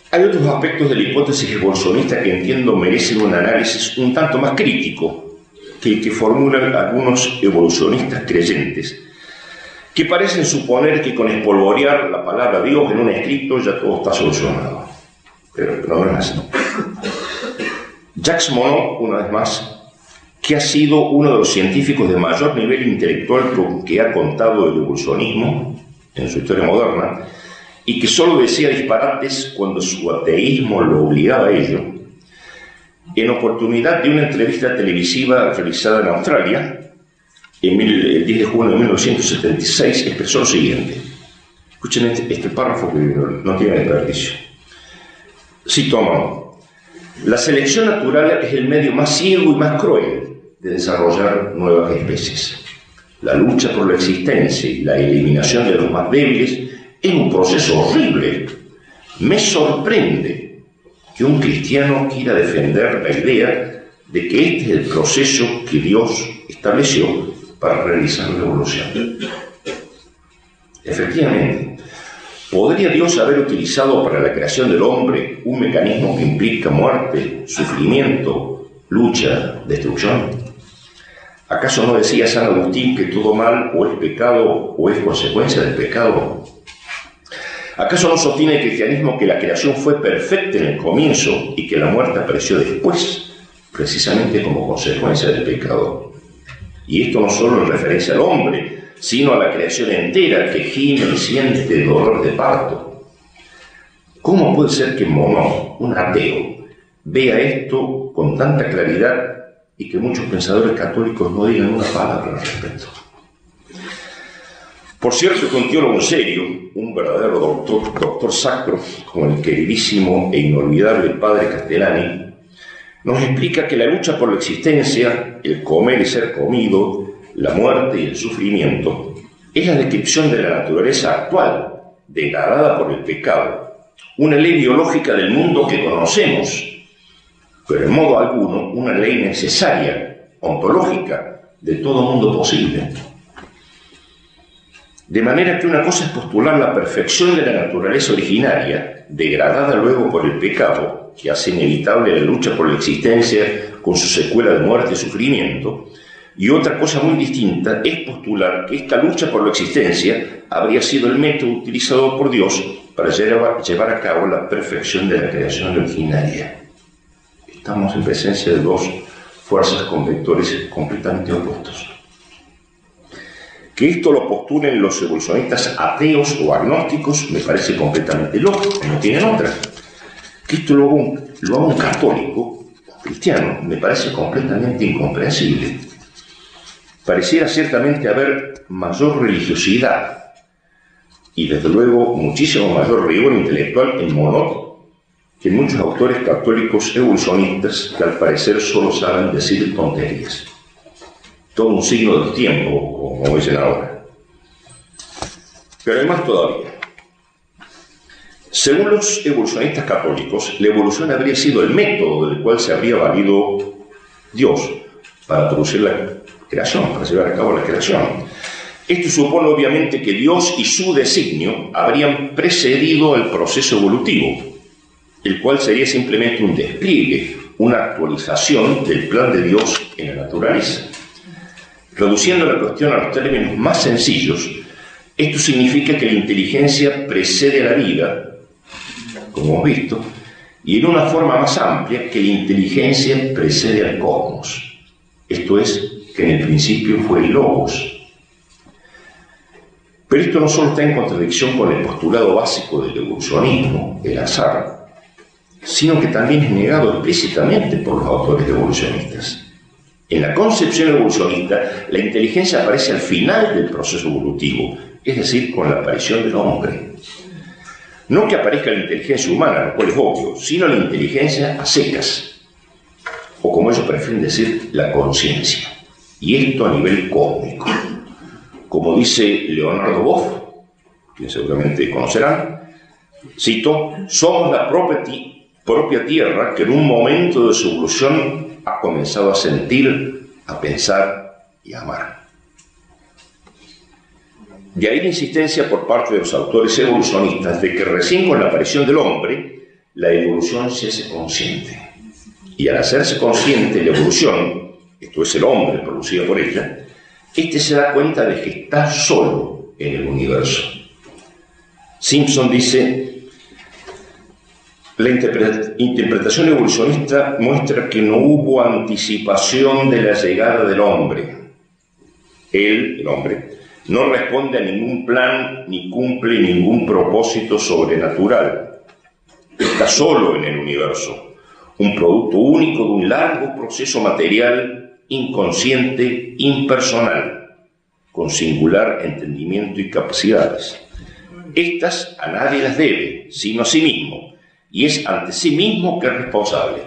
S1: Hay otros aspectos de la hipótesis evolucionista que entiendo merecen un análisis un tanto más crítico que el que formulan algunos evolucionistas creyentes, que parecen suponer que con espolvorear la palabra Dios en un escrito ya todo está solucionado. Pero no es así. Jacques Monod, una vez más, que ha sido uno de los científicos de mayor nivel intelectual con que ha contado el evolucionismo en su historia moderna, y que solo decía disparates cuando su ateísmo lo obligaba a ello, en oportunidad de una entrevista televisiva realizada en Australia, el 10 de junio de 1976, expresó lo siguiente. Escuchen este párrafo que no tiene desperdicio. Cito a Monod: la selección natural es el medio más ciego y más cruel de desarrollar nuevas especies. La lucha por la existencia y la eliminación de los más débiles es un proceso horrible. Me sorprende que un cristiano quiera defender la idea de que este es el proceso que Dios estableció para realizar la evolución. Efectivamente, ¿podría Dios haber utilizado para la creación del hombre un mecanismo que implica muerte, sufrimiento lucha, destrucción. ¿Acaso no decía San Agustín que todo mal o es pecado o es consecuencia del pecado? ¿Acaso no sostiene el cristianismo que la creación fue perfecta en el comienzo y que la muerte apareció después, precisamente como consecuencia del pecado? Y esto no solo en referencia al hombre, sino a la creación entera que gime y siente dolor de parto. ¿Cómo puede ser que Monod, un ateo, vea esto con tanta claridad y que muchos pensadores católicos no digan una palabra al respecto? Por cierto, que un teólogo serio, un verdadero doctor sacro, como el queridísimo e inolvidable padre Castellani, nos explica que la lucha por la existencia, el comer y ser comido, la muerte y el sufrimiento, es la descripción de la naturaleza actual, degradada por el pecado, una ley biológica del mundo que conocemos, pero en modo alguno una ley necesaria, ontológica, de todo mundo posible. De manera que una cosa es postular la perfección de la naturaleza originaria, degradada luego por el pecado, que hace inevitable la lucha por la existencia con su secuela de muerte y sufrimiento, y otra cosa muy distinta es postular que esta lucha por la existencia habría sido el método utilizado por Dios para llevar a cabo la perfección de la creación originaria. Estamos en presencia de dos fuerzas con vectores completamente opuestos. Que esto lo postulen los evolucionistas ateos o agnósticos me parece completamente lógico, no tienen otra. Que esto lo haga un católico, cristiano, me parece completamente incomprensible. Pareciera ciertamente haber mayor religiosidad y desde luego muchísimo mayor rigor intelectual en Monod que muchos autores católicos evolucionistas que al parecer solo saben decir tonterías. Todo un signo de los tiempos, como dicen ahora. Pero hay más todavía. Según los evolucionistas católicos, la evolución habría sido el método del cual se habría valido Dios para producir la creación, para llevar a cabo la creación. Esto supone obviamente que Dios y su designio habrían precedido el proceso evolutivo, el cual sería simplemente un despliegue, una actualización del plan de Dios en la naturaleza. Reduciendo la cuestión a los términos más sencillos, esto significa que la inteligencia precede a la vida, como hemos visto, y en una forma más amplia que la inteligencia precede al cosmos. Esto es, que en el principio fue el Logos. Pero esto no solo está en contradicción con el postulado básico del evolucionismo, el azar, sino que también es negado explícitamente por los autores evolucionistas. En la concepción evolucionista, la inteligencia aparece al final del proceso evolutivo, es decir, con la aparición del hombre. No que aparezca la inteligencia humana, lo cual es obvio, sino la inteligencia a secas, o como ellos prefieren decir, la conciencia. Y esto a nivel cósmico. Como dice Leonardo Boff, quien seguramente conocerán, cito, somos la propia Tierra que en un momento de su evolución ha comenzado a sentir, a pensar y a amar. De ahí la insistencia por parte de los autores evolucionistas de que recién con la aparición del hombre, la evolución se hace consciente. Y al hacerse consciente la evolución, esto es el hombre producido por ella, este se da cuenta de que está solo en el universo. Simpson dice, la interpretación evolucionista muestra que no hubo anticipación de la llegada del hombre. Él, el hombre, no responde a ningún plan ni cumple ningún propósito sobrenatural. Está solo en el universo, un producto único de un largo proceso material, inconsciente, impersonal, con singular entendimiento y capacidades. Estas a nadie las debe, sino a sí mismo, y es ante sí mismo que es responsable.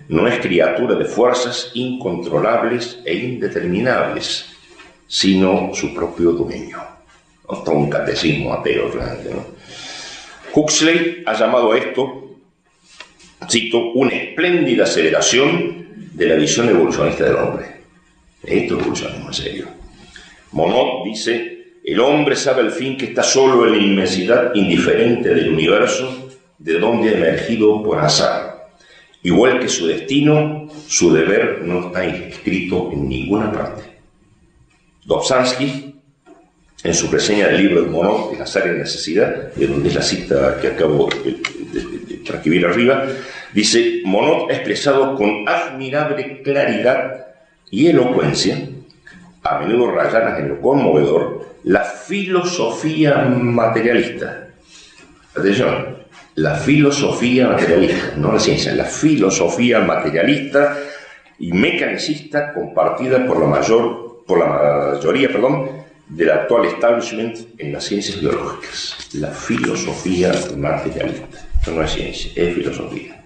S1: No es criatura de fuerzas incontrolables e indeterminables, sino su propio dueño. Todo un catecismo ateo realmente, ¿no? Huxley ha llamado a esto, cito, una espléndida aceleración de la visión evolucionista del hombre. Esto es evolucionismo en serio. Monod dice, el hombre sabe al fin que está solo en la inmensidad indiferente del universo, de donde ha emergido por azar, Igual que su destino, su deber no está escrito en ninguna parte. Dobzhansky, en su reseña del libro de Monod, El azar y la necesidad, de donde es la cita que acabo de transcribir arriba, dice: Monod ha expresado con admirable claridad y elocuencia, a menudo rayadas en lo conmovedor, la filosofía materialista. Atención, la filosofía materialista, no la ciencia, la filosofía materialista y mecanicista compartida por la mayoría del actual establishment en las ciencias biológicas. La filosofía materialista. Esto no es ciencia, es filosofía.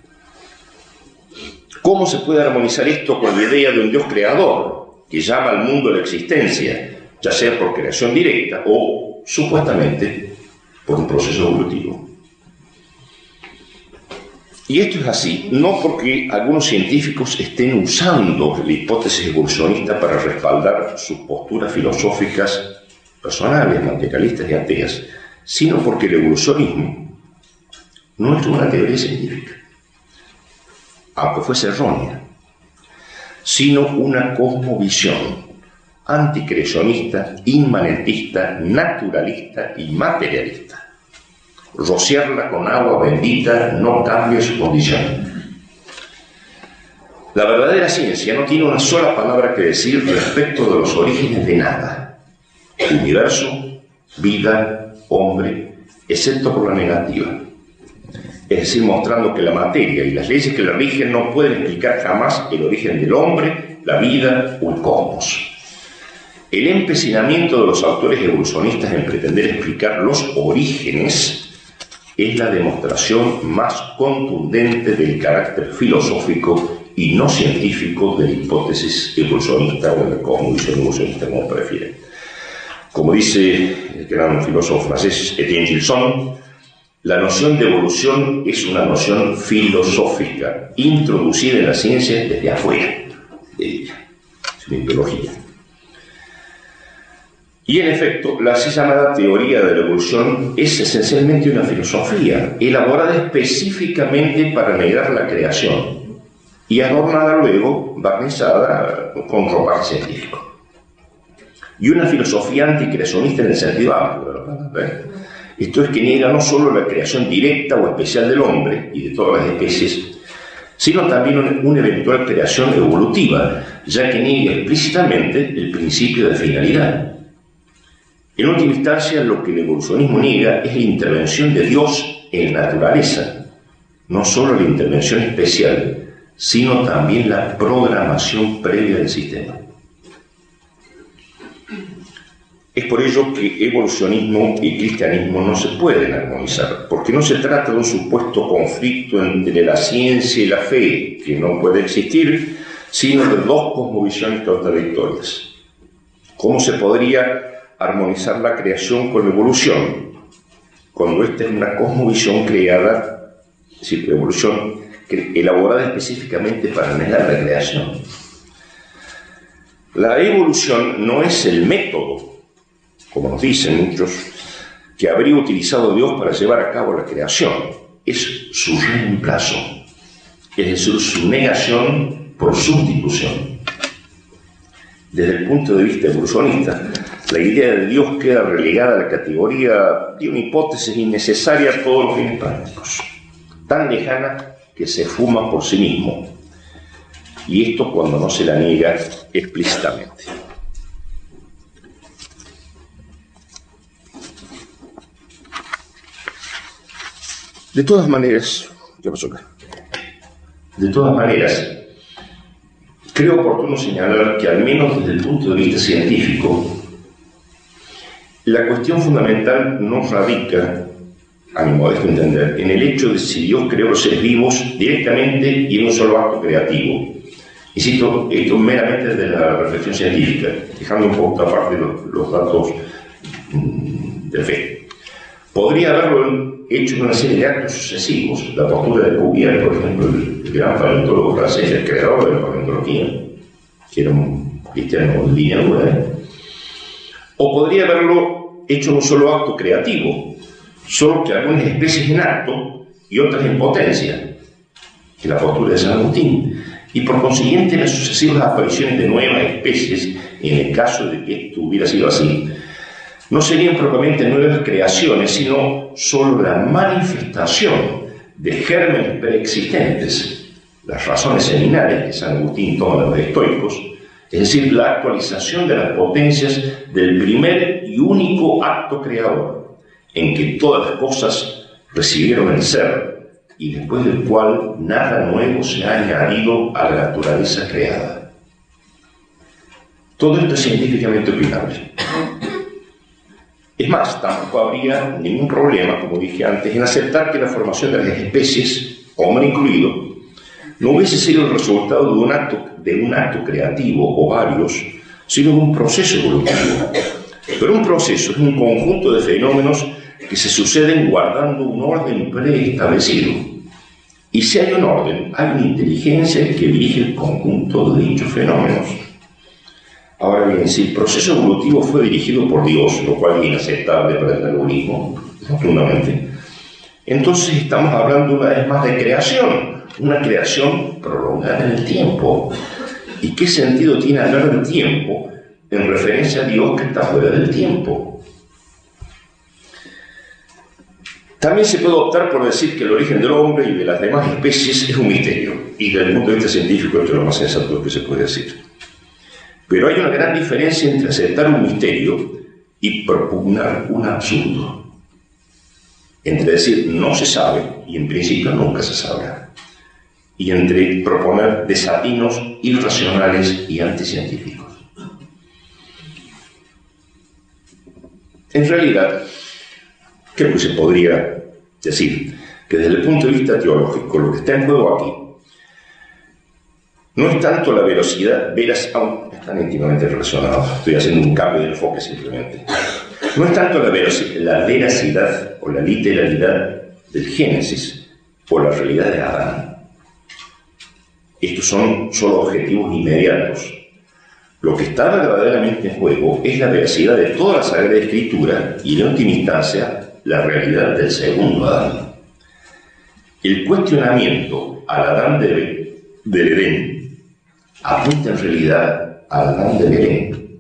S1: ¿Cómo se puede armonizar esto con la idea de un Dios creador que llama al mundo a la existencia, ya sea por creación directa o, supuestamente, por un proceso evolutivo? Y esto es así, no porque algunos científicos estén usando la hipótesis evolucionista para respaldar sus posturas filosóficas personales, materialistas y ateas, sino porque el evolucionismo no es una teoría científica, aunque fuese errónea, sino una cosmovisión anticreacionista, inmanentista, naturalista y materialista. Rociarla con agua bendita no cambia su condición. La verdadera ciencia no tiene una sola palabra que decir respecto de los orígenes de nada, universo, vida, hombre, excepto por la negativa. Es decir, mostrando que la materia y las leyes que la rigen no pueden explicar jamás el origen del hombre, la vida o el cosmos. El empecinamiento de los autores evolucionistas en pretender explicar los orígenes es la demostración más contundente del carácter filosófico y no científico de la hipótesis evolucionista o de la cosmovisión evolucionista, como prefieren. Como dice el gran filósofo francés Étienne Gilson, la noción de evolución es una noción filosófica, introducida en la ciencia desde afuera de ella, es una ideología. Y en efecto, la así llamada teoría de la evolución es esencialmente una filosofía, elaborada específicamente para negar la creación y adornada luego, barnizada con ropaje científico. Y una filosofía anticreacionista en el sentido amplio, ¿verdad? Esto es que niega no solo la creación directa o especial del hombre y de todas las especies, sino también una eventual creación evolutiva, ya que niega explícitamente el principio de finalidad. En última instancia, lo que el evolucionismo niega es la intervención de Dios en la naturaleza, no solo la intervención especial, sino también la programación previa del sistema. Es por ello que evolucionismo y cristianismo no se pueden armonizar, porque no se trata de un supuesto conflicto entre la ciencia y la fe, que no puede existir, sino de dos cosmovisiones contradictorias. ¿Cómo se podría armonizar la creación con la evolución, cuando esta es una cosmovisión creada, es decir, la evolución elaborada específicamente para negar la creación? La evolución no es el método, como nos dicen muchos, que habría utilizado Dios para llevar a cabo la creación. Es su reemplazo, es decir, su negación por sustitución. Desde el punto de vista evolucionista, la idea de Dios queda relegada a la categoría de una hipótesis innecesaria a todos los fines prácticos, tan lejana que se fuma por sí mismo, y esto cuando no se la niega explícitamente. De todas maneras, ¿qué pasó acá? De todas maneras, creo oportuno señalar que al menos desde el punto de vista científico, la cuestión fundamental no radica, a mi modesto entender, en el hecho de si Dios creó los seres vivos directamente y en un solo acto creativo. Insisto, esto meramente desde la reflexión científica, dejando un poco aparte los datos de fe. Podría haberlo hecho en una serie de actos sucesivos. La postura de Cuvier, por ejemplo, el gran paleontólogo francés, el creador de la paleontología, que era un cristiano en línea dura, O podría haberlo hecho en un solo acto creativo, solo que algunas especies en acto y otras en potencia. que la postura de San Agustín, y por consiguiente las sucesivas apariciones de nuevas especies, en el caso de que esto hubiera sido así, no serían propiamente nuevas creaciones, sino solo la manifestación de gérmenes preexistentes, las razones seminales que San Agustín toma de los estoicos, es decir, la actualización de las potencias del primer y único acto creador, en que todas las cosas recibieron el ser, y después del cual nada nuevo se ha añadido a la naturaleza creada. Todo esto es científicamente opinable. Es más, tampoco habría ningún problema, como dije antes, en aceptar que la formación de las especies, hombre incluido, no hubiese sido el resultado de un acto creativo o varios, sino de un proceso evolutivo. Pero un proceso es un conjunto de fenómenos que se suceden guardando un orden preestablecido. Y si hay un orden, hay una inteligencia que dirige el conjunto de dichos fenómenos. Ahora bien, si el proceso evolutivo fue dirigido por Dios, lo cual es inaceptable para el darwinismo, profundamente, entonces estamos hablando una vez más de creación, una creación prolongada en el tiempo. ¿Y qué sentido tiene hablar del tiempo en referencia a Dios que está fuera del tiempo? También se puede optar por decir que el origen del hombre y de las demás especies es un misterio, y desde el punto de vista científico esto es lo más sensato que se puede decir. Pero hay una gran diferencia entre aceptar un misterio y propugnar un absurdo. Entre decir no se sabe y en principio nunca se sabrá. Y entre proponer desatinos irracionales y anticientíficos. En realidad, creo que se podría decir que desde el punto de vista teológico lo que está en juego aquí no es tanto la velocidad, aunque están íntimamente relacionados, estoy haciendo un cambio de enfoque simplemente, no es tanto la veracidad o la literalidad del Génesis o la realidad de Adán. Estos son solo objetivos inmediatos. Lo que está verdaderamente en juego es la veracidad de toda la Sagrada Escritura y, en última instancia, la realidad del segundo Adán. El cuestionamiento al Adán del Edén apunta en realidad al Adán de Belén.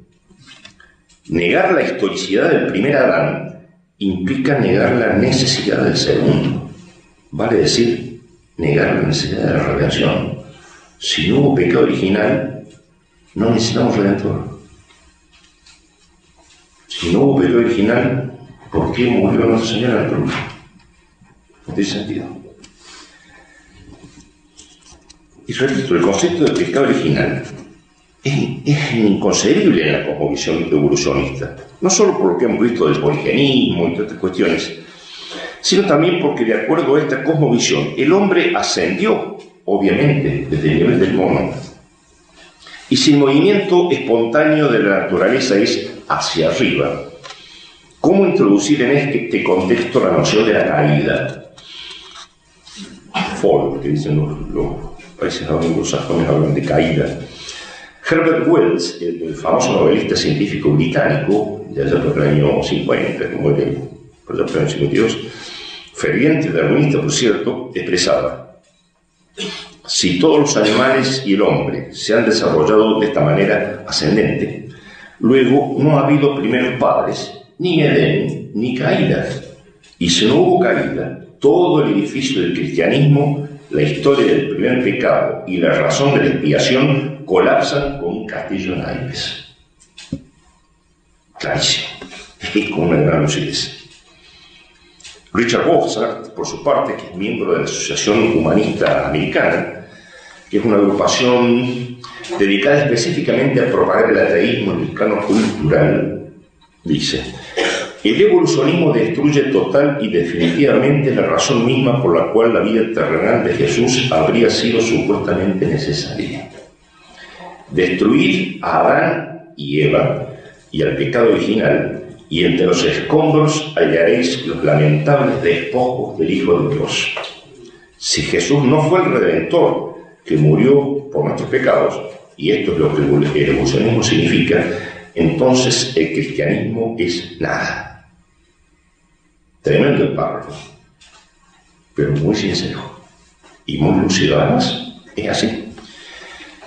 S1: Negar la historicidad del primer Adán implica negar la necesidad del segundo. Vale decir, negar la necesidad de la redención. Si no hubo pecado original, no necesitamos redentor. Si no hubo pecado original, ¿por qué murió Nuestro Señor en la cruz? No tiene sentido. Y repito, el concepto de pecado original es inconcebible en la cosmovisión evolucionista, no solo por lo que hemos visto del poligenismo y todas estas cuestiones, sino también porque, de acuerdo a esta cosmovisión, el hombre ascendió, obviamente, desde el nivel del mono. Y si el movimiento espontáneo de la naturaleza es hacia arriba, ¿cómo introducir en este contexto la noción de la caída? Fall, que dicen los países anglosajones, hablan de caída. Herbert Wells, el famoso novelista científico británico, de allá por el año 50, que muere por allá por el año 52, ferviente darwinista, por cierto, expresaba: si todos los animales y el hombre se han desarrollado de esta manera ascendente, luego no ha habido primeros padres, ni Edén, ni caída. Y si no hubo caída, todo el edificio del cristianismo, la historia del primer pecado y la razón de la expiación colapsan con un castillo en naipes. Clarísimo, y con una gran lucidez. Richard Bozart, por su parte, que es miembro de la Asociación Humanista Americana, que es una agrupación dedicada específicamente a propagar el ateísmo en el plano cultural, dice: el evolucionismo destruye total y definitivamente la razón misma por la cual la vida terrenal de Jesús habría sido supuestamente necesaria. Destruir a Adán y Eva y al pecado original, y entre los escombros hallaréis los lamentables despojos del Hijo de Dios. Si Jesús no fue el Redentor que murió por nuestros pecados, y esto es lo que el evolucionismo significa, entonces el cristianismo es nada. Tremendo el párrafo, pero muy sincero. y muy lúcido además. Es así.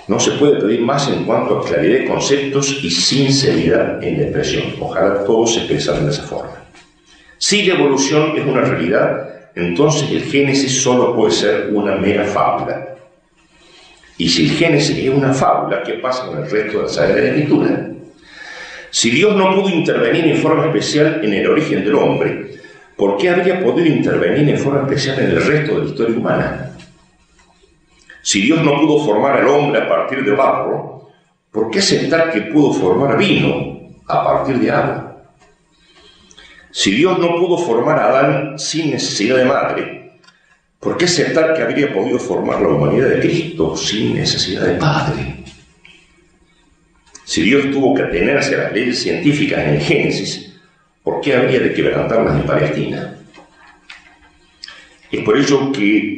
S1: No se puede pedir más en cuanto a claridad de conceptos y sinceridad en la expresión. Ojalá todos se expresaran de esa forma. Si la evolución es una realidad, entonces el Génesis solo puede ser una mera fábula. Y si el Génesis es una fábula, ¿qué pasa con el resto de la Sagrada Escritura? Si Dios no pudo intervenir en forma especial en el origen del hombre, ¿por qué habría podido intervenir en forma especial en el resto de la historia humana? Si Dios no pudo formar al hombre a partir de barro, ¿por qué aceptar que pudo formar vino a partir de agua? Si Dios no pudo formar a Adán sin necesidad de madre, ¿por qué aceptar que habría podido formar la humanidad de Cristo sin necesidad de padre? Si Dios tuvo que atenerse a las leyes científicas en el Génesis, ¿por qué habría de quebrantarlas en Palestina? Es por ello que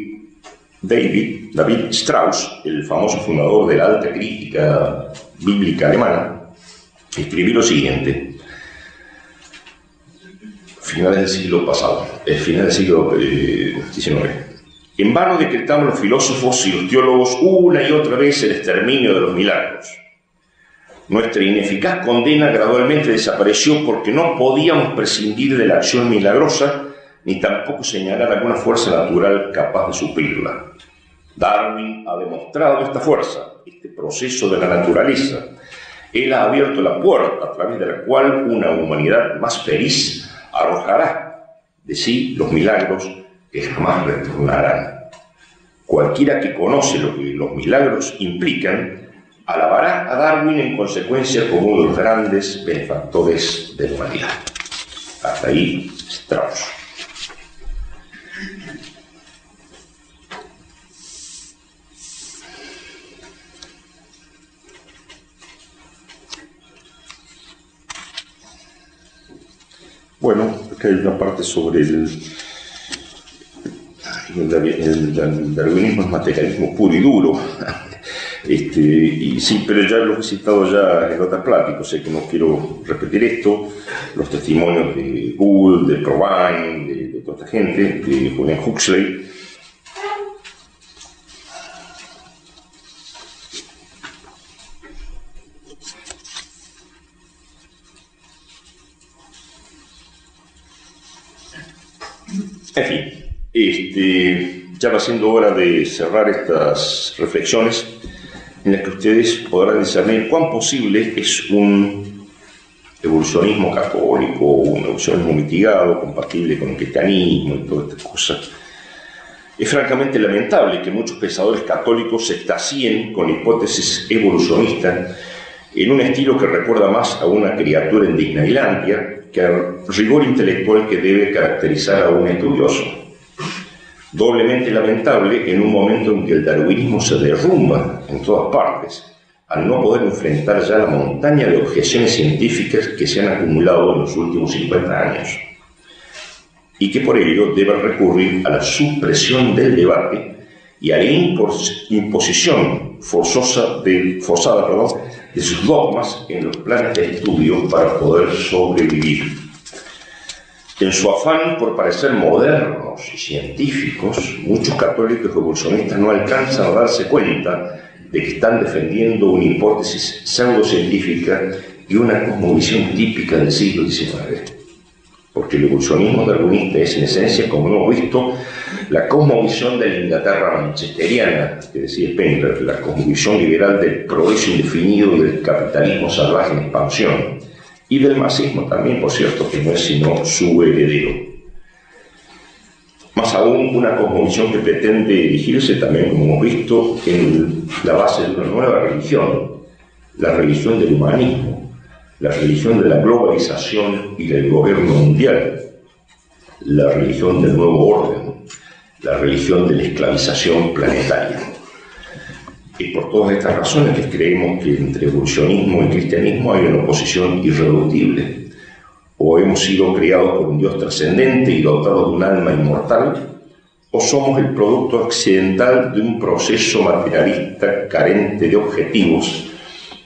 S1: David Strauss, el famoso fundador de la alta crítica bíblica alemana, escribió lo siguiente, finales del siglo pasado, final del siglo XIX. En vano decretaron los filósofos y los teólogos una y otra vez el exterminio de los milagros. Nuestra ineficaz condena gradualmente desapareció porque no podíamos prescindir de la acción milagrosa ni tampoco señalar alguna fuerza natural capaz de suplirla. Darwin ha demostrado esta fuerza, este proceso de la naturaleza. Él ha abierto la puerta a través de la cual una humanidad más feliz arrojará de sí los milagros que jamás retornarán. Cualquiera que conoce lo que los milagros implican, alabará a Darwin en consecuencia como uno de los grandes benefactores de la humanidad. Hasta ahí, Strauss. Bueno, acá hay una parte sobre el darwinismo es materialismo puro y duro. Y sí, pero ya lo he citado ya en otras pláticas, sé que no quiero repetir esto, los testimonios de Gould, de Provine, de toda esta gente, de Julian Huxley. En fin, ya va siendo hora de cerrar estas reflexiones en las que ustedes podrán discernir cuán posible es un evolucionismo católico, un evolucionismo mitigado, compatible con el cristianismo y todas estas cosas. Es francamente lamentable que muchos pensadores católicos se extasíen con hipótesis evolucionistas en un estilo que recuerda más a una criatura en Disneylandia que al rigor intelectual que debe caracterizar a un estudioso. Doblemente lamentable en un momento en que el darwinismo se derrumba en todas partes, al no poder enfrentar ya la montaña de objeciones científicas que se han acumulado en los últimos 50 años, y que por ello debe recurrir a la supresión del debate y a la imposición forzada de sus dogmas en los planes de estudio para poder sobrevivir. En su afán por parecer modernos y científicos, muchos católicos evolucionistas no alcanzan a darse cuenta de que están defendiendo una hipótesis pseudocientífica y una cosmovisión típica del siglo XIX. Porque el evolucionismo darwinista es en esencia, como hemos visto, la cosmovisión de la Inglaterra manchesteriana, que decía Spengler, la cosmovisión liberal del progreso indefinido y del capitalismo salvaje en expansión, y del marxismo también, por cierto, que no es sino su heredero. Más aún, una cosmovisión que pretende erigirse también, como hemos visto, en la base de una nueva religión, la religión del humanismo, la religión de la globalización y del gobierno mundial, la religión del nuevo orden, la religión de la esclavización planetaria. Y por todas estas razones que creemos que entre evolucionismo y cristianismo hay una oposición irreductible. O hemos sido criados por un Dios trascendente y dotados de un alma inmortal, o somos el producto accidental de un proceso materialista carente de objetivos,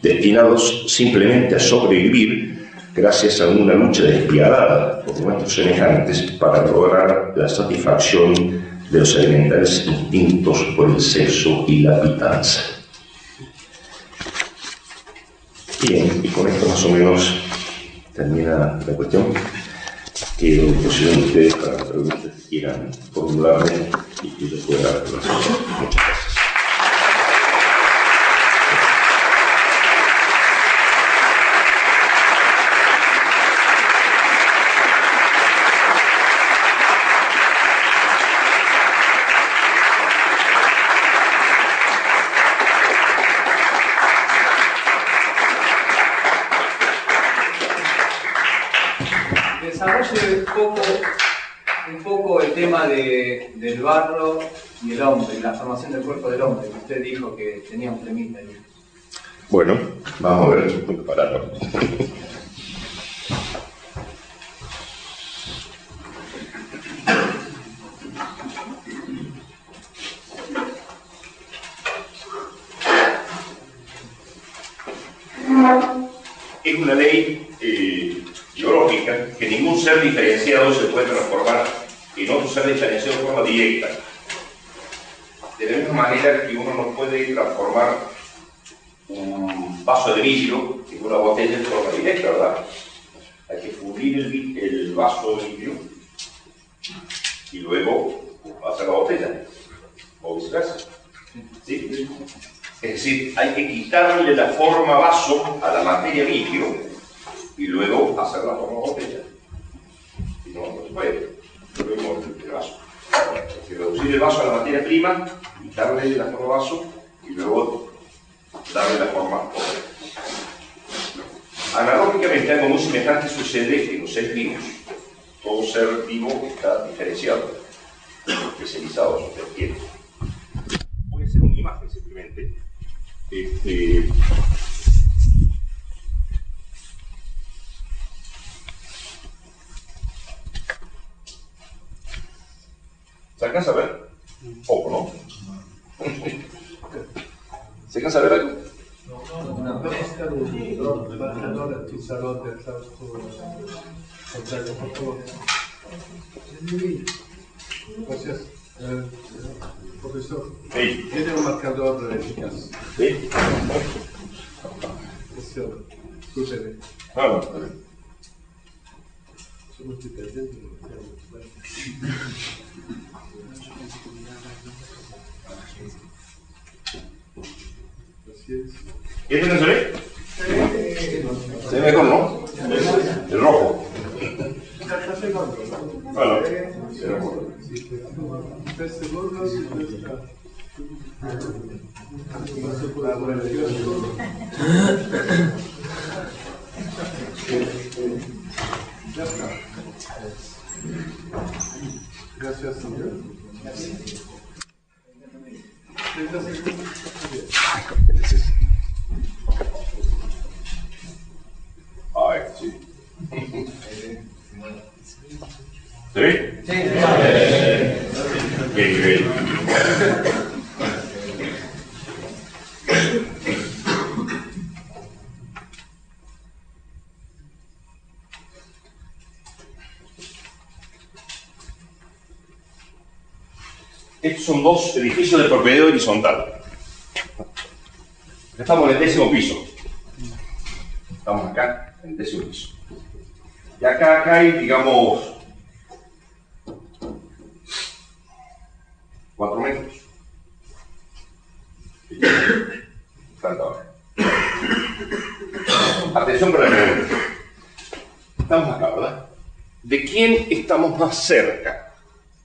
S1: destinados simplemente a sobrevivir gracias a una lucha despiadada por nuestros semejantes para lograr la satisfacción de los elementales instintos por el sexo y la pitanza. Bien, y con esto más o menos termina la cuestión. Quedo en posición de ustedes para las preguntas que quieran formularme y que yo pueda responder. Muchas gracias.
S2: Desarrolle un poco el tema del barro y el hombre, la formación del cuerpo del hombre, que usted dijo que tenía un temita ahí.
S1: Bueno, vamos a ver, tengo que pararlo. Es una ley biológica que ningún ser diferenciado se puede transformar en otro ser diferenciado de forma directa. De la misma manera que uno no puede transformar un vaso de vidrio en una botella de forma directa, ¿verdad? Hay que fundir el vaso de vidrio y luego hacer la botella, o viceversa. ¿Sí? Es decir, hay que quitarle la forma vaso a la materia vidrio y luego hacer la forma botella. Si no, no se puede. Luego el vaso. Hay que reducir el vaso a la materia prima, quitarle la forma vaso y luego darle la forma botella. Analógicamente, algo muy semejante sucede en los seres vivos. Todo ser vivo está diferenciado, especializado en su tiempo. Puede ser una imagen simplemente. ¿Se alcanza a ver? Poco, ¿no? ¿Se alcanza a ver algo?
S3: Gracias. Profesor,
S1: Sí.
S3: tiene un marcador eficaz.
S1: Sí.
S3: Escúcheme.
S1: Ah, no, está bien.
S3: Somos dependientes.
S1: ¿Este no se ve? Se ve mejor, ¿no? El rojo. Bueno, se ve mejor.
S3: 3 segundos y no está. Ya está. Gracias, señor. 30 segundos.
S1: Ay, sí. ¿Se ve?
S2: Sí,
S1: Bien, bien. Estos son dos edificios de propiedad horizontal. Estamos en el 10º piso. Estamos acá, en el 10º piso. Y acá hay, digamos, 4 metros. Planta baja. Atención para la pregunta. Estamos acá, ¿verdad? ¿De quién estamos más cerca?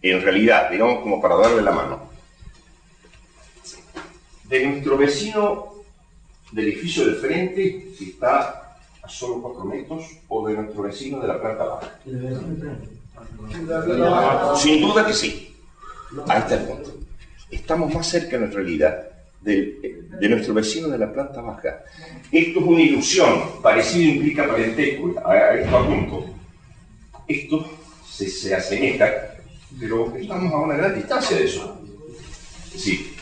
S1: En realidad, digamos como para darle la mano. De nuestro vecino del edificio del frente, que está a solo 4 metros, o de nuestro vecino de la planta baja. Sin duda que sí. Ahí está el punto. Estamos más cerca en realidad de nuestro vecino de la planta baja. Esto es una ilusión. Parecido implica parentesco. A esto apunto. Esto se asemeja, pero estamos a una gran distancia de eso. Sí.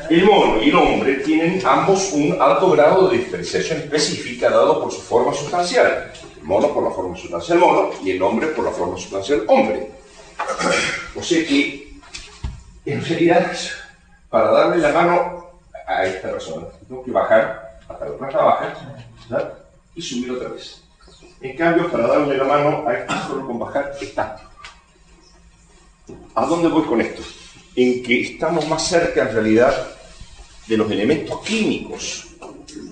S1: El mono y el hombre tienen ambos un alto grado de diferenciación específica dado por su forma sustancial. El mono por la forma sustancial mono y el hombre por la forma sustancial hombre. O sea que en realidad, para darle la mano a esta persona, tengo que bajar hasta la planta baja, ¿verdad? Y subir otra vez. En cambio, para darle la mano a esta solo con bajar está. ¿A dónde voy con esto? En que estamos más cerca en realidad de los elementos químicos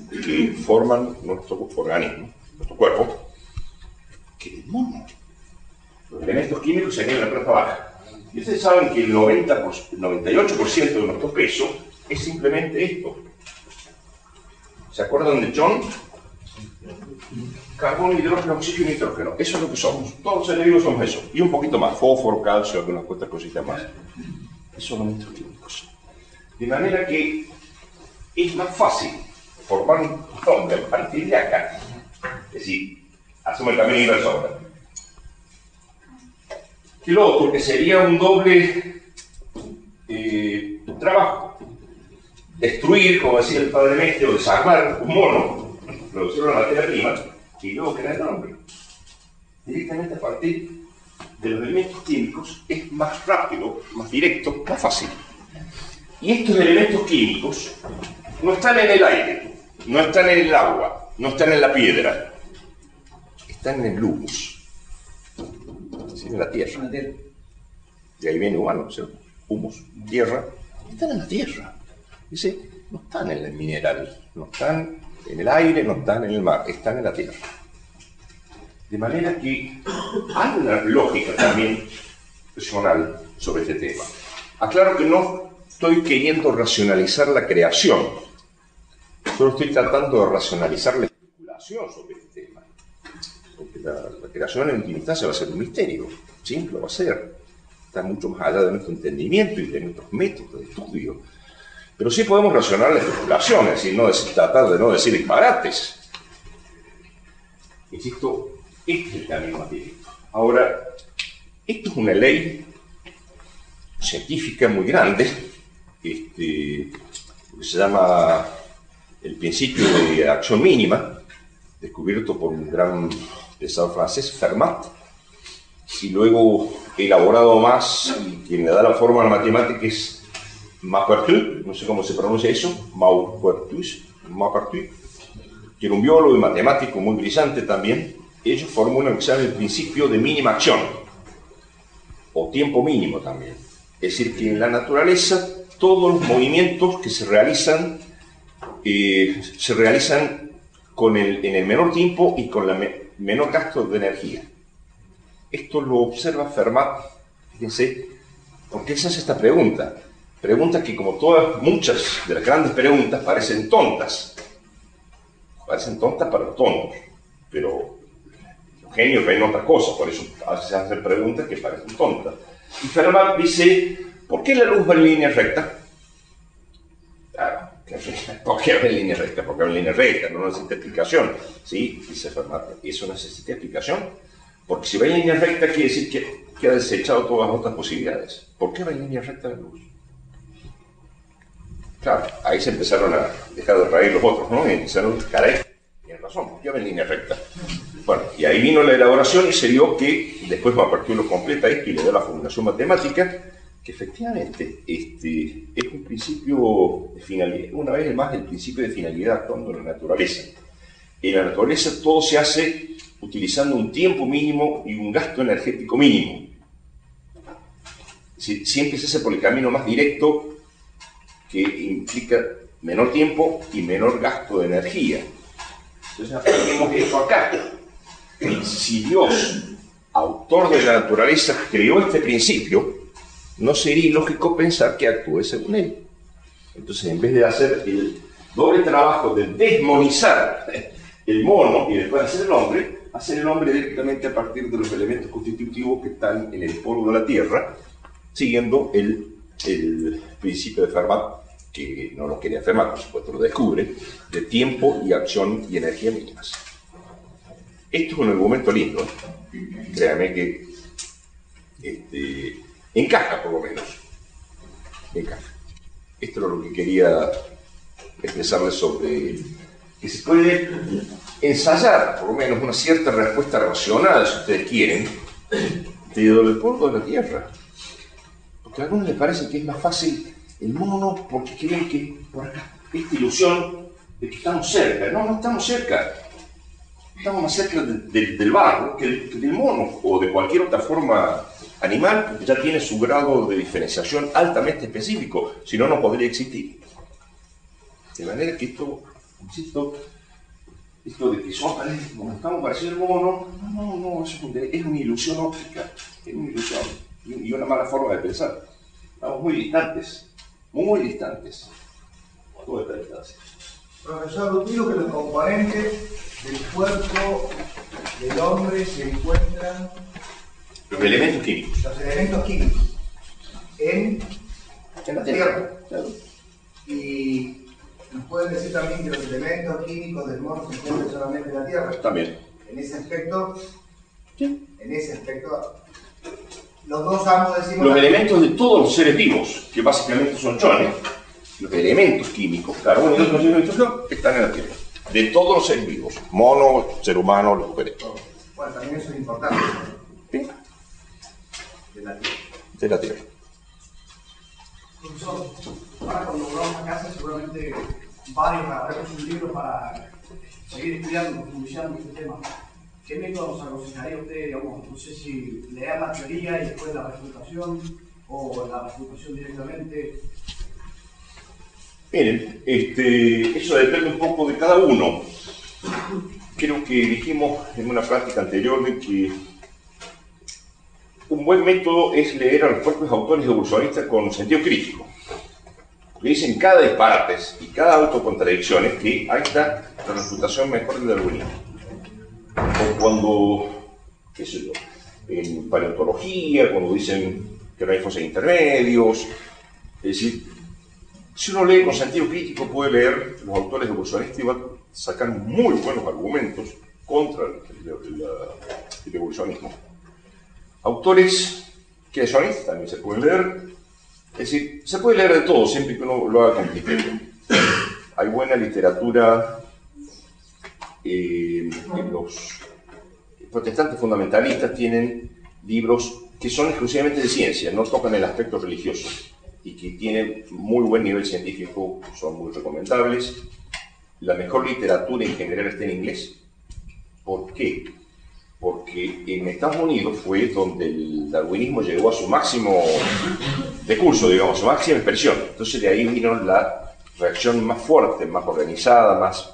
S1: que forman nuestro organismo, nuestro cuerpo, que del mono. Los elementos químicos serían la planta baja. Y ustedes saben que el 98% de nuestro peso es simplemente esto. ¿Se acuerdan de John? Carbono, hidrógeno, oxígeno y nitrógeno. Eso es lo que somos. Todos los seres vivos somos eso. Y un poquito más. Fósforo, calcio, algunas cuantas cositas más. Esos son elementos químicos. De manera que es más fácil formar un hombre a partir de acá. Es decir, hacemos el camino inverso ahora. Que lo otro, que sería un doble trabajo. Destruir, como decía el padre Mestre, o desarmar un mono, producirlo en la materia prima, y luego crear el hombre. Directamente a partir de los elementos químicos es más rápido, más directo, más fácil. Y estos elementos químicos no están en el aire, no están en el agua, no están en la piedra, están en el humus, es decir, en la tierra. De ahí viene humano, ¿sí? Humus, tierra, están en la tierra. Dice, no están en el mineral, no están en el aire, no están en el mar, están en la tierra. De manera que hay una lógica también personal sobre este tema. Aclaro que no estoy queriendo racionalizar la creación, solo estoy tratando de racionalizar la especulación sobre este tema. Porque la creación en última instancia va a ser un misterio, sí, lo va a ser. Está mucho más allá de nuestro entendimiento y de nuestros métodos de estudio. Pero sí podemos racionar la especulación, es decir, tratar de no decir disparates. Insisto, este es el camino más directo. Ahora, esto es una ley científica muy grande, que se llama el principio de acción mínima, descubierto por un gran pensador francés, Fermat, y luego elaborado más, y quien le da la forma a la matemática es Maupertuis, no sé cómo se pronuncia eso, Maupertuis, que era un biólogo y matemático muy brillante también. Ellos formulan lo que se llama el principio de mínima acción, o tiempo mínimo también. Es decir, que en la naturaleza todos los movimientos que se realizan en el menor tiempo y con la menor gasto de energía. Esto lo observa Fermat, fíjense, porque él se hace esta pregunta. Preguntas que, como muchas de las grandes preguntas, parecen tontas. Parecen tontas para los tontos, pero los genios ven otras cosas, por eso a veces se hacen preguntas que parecen tontas. Y Fermat dice, ¿por qué la luz va en línea recta? Claro, ¿por qué va en línea recta? Porque va en línea recta, no necesita explicación. Sí, dice Fermat, eso necesita explicación. Porque si va en línea recta quiere decir que ha desechado todas las otras posibilidades. ¿Por qué va en línea recta la luz? Claro, ahí se empezaron a dejar de reír los otros, ¿no? Y empezaron, caray, tienen razón, ¿por qué va en línea recta? Bueno, y ahí vino la elaboración y se vio que, después Maupertuis lo completa esto y le da la formulación matemática, que efectivamente es un principio de finalidad, una vez más el principio de finalidad actuando en la naturaleza. En la naturaleza todo se hace utilizando un tiempo mínimo y un gasto energético mínimo. Es decir, siempre se hace por el camino más directo, que implica menor tiempo y menor gasto de energía. Entonces aprendemos esto acá. Si Dios, autor de la naturaleza, creó este principio, no sería ilógico pensar que actúe según él. Entonces, en vez de hacer el doble trabajo de desmonizar el mono y después hacer el hombre directamente a partir de los elementos constitutivos que están en el polvo de la Tierra, siguiendo el principio de Fermat, que no lo quería Fermat, por supuesto lo descubre, de tiempo y acción y energía mínimas. Esto es un argumento lindo, ¿eh? Créame que encaja por lo menos. Encaja. Esto es lo que quería expresarles sobre que se puede ensayar por lo menos una cierta respuesta racional, si ustedes quieren, del polvo de la Tierra. que a algunos les parece que es más fácil el mono porque creen que por acá, esta ilusión de que estamos cerca. No, no estamos cerca. Estamos más cerca del barro que del mono o de cualquier otra forma animal, porque ya tiene su grado de diferenciación altamente específico, si no, no podría existir. De manera que esto, insisto, esto de que estamos parecidos al mono, no, es una ilusión óptica, es una ilusión y una mala forma de pensar. Estamos muy distantes, toda esta distancia.
S4: Profesor Rutilo, que los componentes del cuerpo del hombre se encuentran
S1: Los elementos químicos.
S4: los elementos químicos en la Tierra.
S1: Claro.
S4: Y nos pueden decir también que los elementos químicos del mono se encuentran solamente en la Tierra.
S1: También.
S4: En ese aspecto, los dos ambos decimos...
S1: Los elementos de todos los seres vivos, que básicamente son chones, los elementos químicos, carbono y otros elementos, están en la Tierra. De todos los seres vivos, mono, ser humano, los mujeres.
S4: Bueno, también eso es importante.
S1: ¿Sí?
S4: De la Tierra.
S1: De la Tierra.
S5: Profesor, ahora cuando volvamos a casa seguramente varios haremos un libro para seguir estudiando, profundizando este tema. ¿Qué método nos aconsejaría usted, digamos, no sé si leer la teoría y después la refutación o la refutación directamente?
S1: Miren, eso depende un poco de cada uno. Creo que dijimos en una práctica anterior de que un buen método es leer a los propios autores evolucionistas con sentido crítico. Porque dicen cada disparate y cada autocontradicción es que ahí está la refutación mejor del darwinismo. O cuando, qué sé yo, en paleontología, cuando dicen que no hay fósiles intermedios. Es decir, si uno lee con sentido crítico puede leer los autores evolucionistas y va a sacar muy buenos argumentos contra el evolucionismo. Autores creacionistas también se pueden leer, es decir, se puede leer de todo siempre que uno lo haga con criterio. Hay buena literatura los protestantes fundamentalistas tienen libros que son exclusivamente de ciencia, no tocan el aspecto religioso y que tienen muy buen nivel científico, son muy recomendables. La mejor literatura en general está en inglés. ¿Por qué? Porque en Estados Unidos fue donde el darwinismo llegó a su máximo decurso, digamos, su máxima expresión. Entonces de ahí vino la reacción más fuerte, más organizada, más,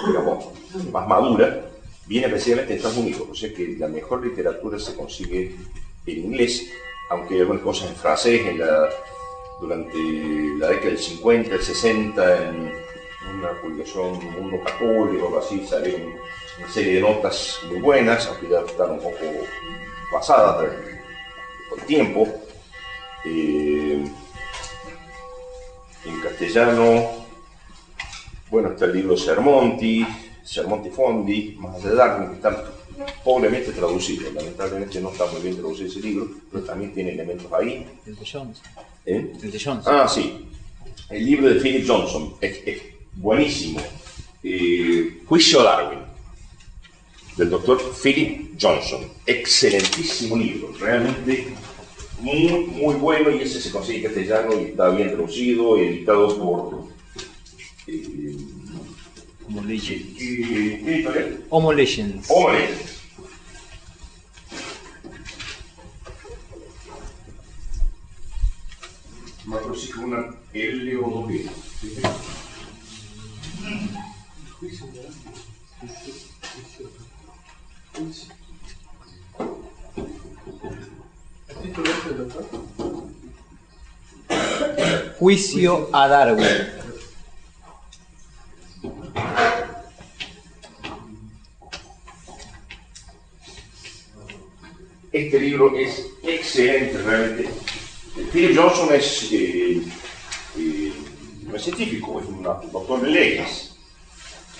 S1: digamos, más madura, viene precisamente de Estados Unidos. O sea que la mejor literatura se consigue en inglés, aunque hay algunas cosas en francés durante la década del 50, el 60, en una publicación Mundo Católico o algo así, salieron una serie de notas muy buenas, aunque ya están un poco pasadas por el tiempo. En castellano, bueno, está el libro Sermonti Fondi, más allá de Darwin, que está pobremente traducido. Lamentablemente no está muy bien traducido ese libro, pero también tiene elementos ahí.
S6: El de Jones.
S1: ¿Eh?
S6: El de Jones.
S1: Ah, sí. El libro de Philip Johnson es buenísimo. Juicio a Darwin, del doctor Philip Johnson. Excelentísimo libro, realmente muy, muy bueno, y ese se consigue en castellano y está bien traducido, editado por...
S6: Homo Legends.
S1: ¿Qué editorial?
S6: Homo Legends.
S1: Homo Legends. Me acuerdo con una L o dos B.
S3: ¿El título es el doctor?
S6: Juicio a Darwin.
S1: Este libro es excelente, realmente. Philip Johnson es no es científico, es un doctor de leyes.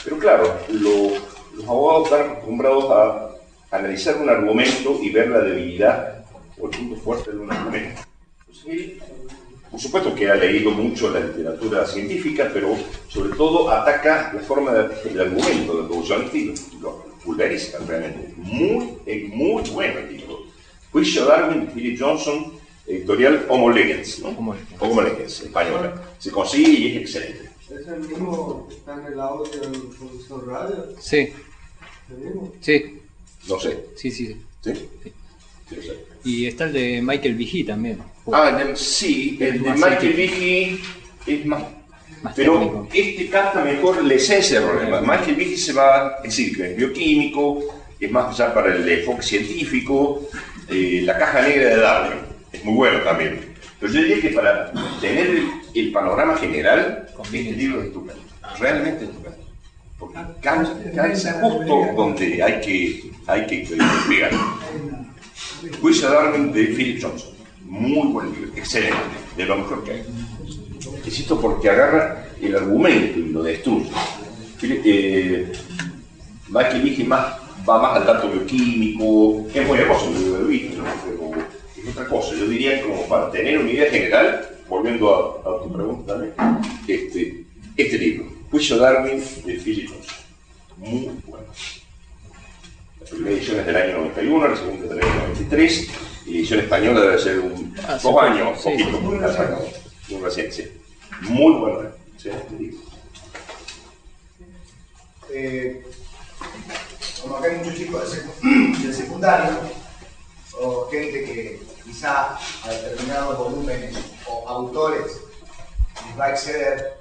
S1: Pero claro, los abogados están acostumbrados a analizar un argumento y ver la debilidad o el punto fuerte de un argumento. Entonces, él, por supuesto que ha leído mucho la literatura científica, pero sobre todo ataca la forma del argumento, del evolucionista, y lo pulveriza realmente. Muy bueno el libro. Juicio a Darwin de Philip Johnson editorial Homo Legens, ¿no?
S6: Homo Legens.
S1: Homo Legens, española. Se consigue y es excelente.
S4: ¿Es el mismo que está en el audio del profesor Radio?
S6: Sí,
S4: ¿El mismo?
S6: sí,
S1: No sé.
S6: sí, sí.
S1: ¿Sí? Sí, lo sé.
S6: Y está el de Michael Vigí también.
S1: Sí, el de
S6: Más
S1: Michael
S6: científico.
S1: Vigí es más.
S6: Más
S1: Pero
S6: técnico.
S1: este capta mejor la esencia del problema. Michael Vigí se va, es decir, que es bioquímico, es más allá para el enfoque científico, la caja negra de Darwin, es muy bueno también. Pero yo diría que para tener el panorama general, este libro es estupendo, realmente estupendo. Porque calza justo donde hay que investigar. Juicio de Darwin de Philip Johnson, muy buen libro, excelente, de lo mejor que hay. Insisto, porque agarra el argumento y lo destruye. Michael Vigí va más al dato bioquímico, es muy hermoso, lo he visto, pero es otra cosa. Yo diría, como para tener una idea general, volviendo a tu pregunta también, este libro, Juicio de Darwin de Philip Johnson, muy bueno. La primera edición es del año 91, la segunda es del año 93, y la edición española debe ser 2 años,
S6: sí,
S1: poquito,
S4: muy
S1: muy reciente, sí. Muy bueno, excelente libro.
S4: Como acá hay muchos chicos del secundario, o gente que quizá a determinados volúmenes o autores les va a exceder,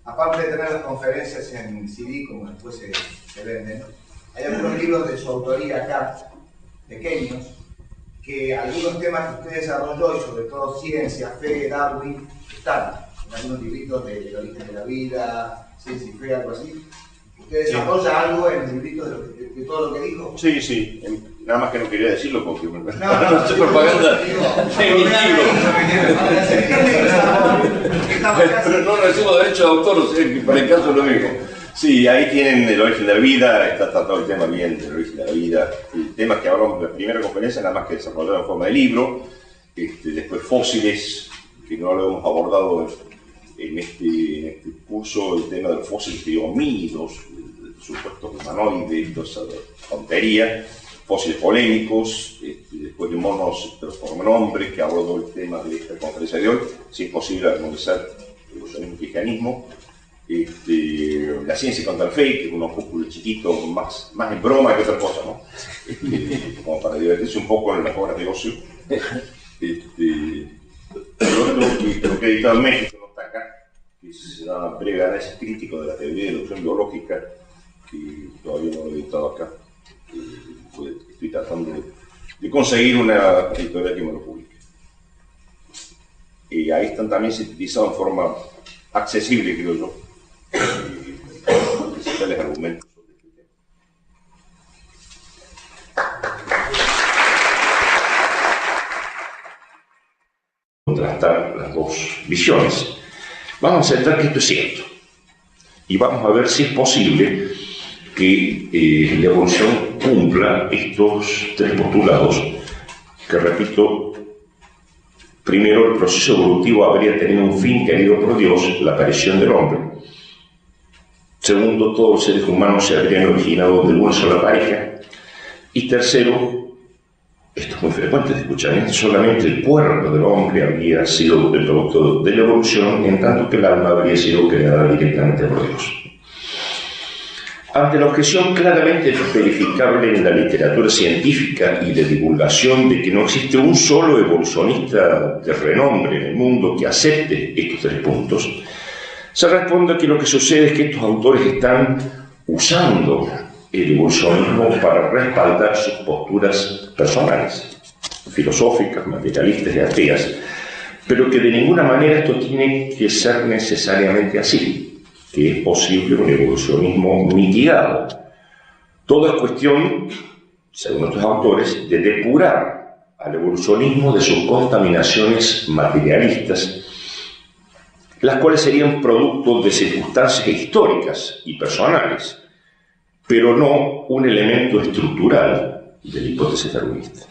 S4: aparte de tener las conferencias en CD, como después se venden, hay algunos libros de su autoría acá, pequeños, que algunos temas que usted desarrolló, y sobre todo ciencia, fe, Darwin, están en algunos libritos del origen de la vida, ciencia y fe, algo así. ¿Usted desarrolla algo en el librito de todo lo que dijo?
S1: Sí, sí, nada más que no quería decirlo porque no
S4: no,
S1: es propaganda de mi libro. Pero no recibo derecho de autor, o sea, que para el caso es lo mismo. Sí, ahí tienen el origen de la vida, está tratado el tema bien del origen de la vida. El tema que hablamos en la primera conferencia, nada más que desarrollado en forma de libro. Después fósiles, que no lo hemos abordado en este curso, el tema de los fósiles de homínidos, supuestos humanoides, toda esa tontería, fósiles polémicos, después de monos pero por nombres, que abordó el tema de esta conferencia de hoy, si es posible armonizar el evolucionismo y el cristianismo, la ciencia contra el fake, que es un opúsculo chiquito, más en broma que otra cosa, ¿no? Como para divertirse un poco en las horas de ocio. El otro que he editado en México, no está acá, que se llama Breve Análisis Crítico de la Teoría de la Evolución Biológica, que todavía no lo he editado acá. Estoy tratando de conseguir una editorial que me lo publique. Y ahí están también sintetizados en forma accesible, creo yo, principales argumentos sobre este tema. Contrastar las dos visiones. Vamos a aceptar que esto es cierto y vamos a ver si es posible que la evolución cumpla estos 3 postulados que, repito, primero, el proceso evolutivo habría tenido un fin querido por Dios, la aparición del hombre. Segundo, todos los seres humanos se habrían originado de una sola pareja. Y tercero, esto es muy frecuente de escuchar, solamente el cuerpo del hombre habría sido el producto de la evolución, en tanto que el alma habría sido creada directamente por Dios. Ante la objeción claramente verificable en la literatura científica y de divulgación de que no existe un solo evolucionista de renombre en el mundo que acepte estos 3 puntos, se responde que lo que sucede es que estos autores están usando el evolucionismo para respaldar sus posturas personales, filosóficas, materialistas y ateas, pero que de ninguna manera esto tiene que ser necesariamente así, que es posible un evolucionismo mitigado. Todo es cuestión, según estos autores, de depurar al evolucionismo de sus contaminaciones materialistas, las cuales serían producto de circunstancias históricas y personales, pero no un elemento estructural de la hipótesis darwinista.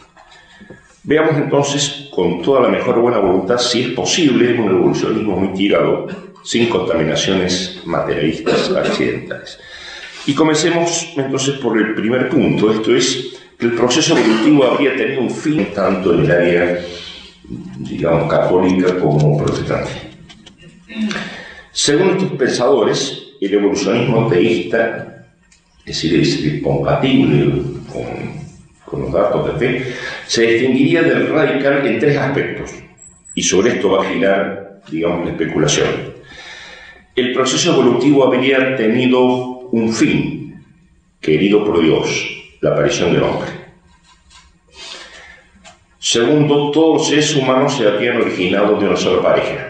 S1: Veamos entonces, con toda la mejor buena voluntad, si es posible un evolucionismo mitigado sin contaminaciones materialistas accidentales. Y comencemos entonces por el primer punto, esto es que el proceso evolutivo habría tenido un fin tanto en el área digamos, católica como protestante. Según estos pensadores, el evolucionismo teísta, es decir, es compatible con los datos de fe, se distinguiría del radical en 3 aspectos, y sobre esto va a girar, digamos, la especulación. El proceso evolutivo habría tenido un fin, querido por Dios, la aparición del hombre. Segundo, todos los seres humanos se habían originado de una sola pareja.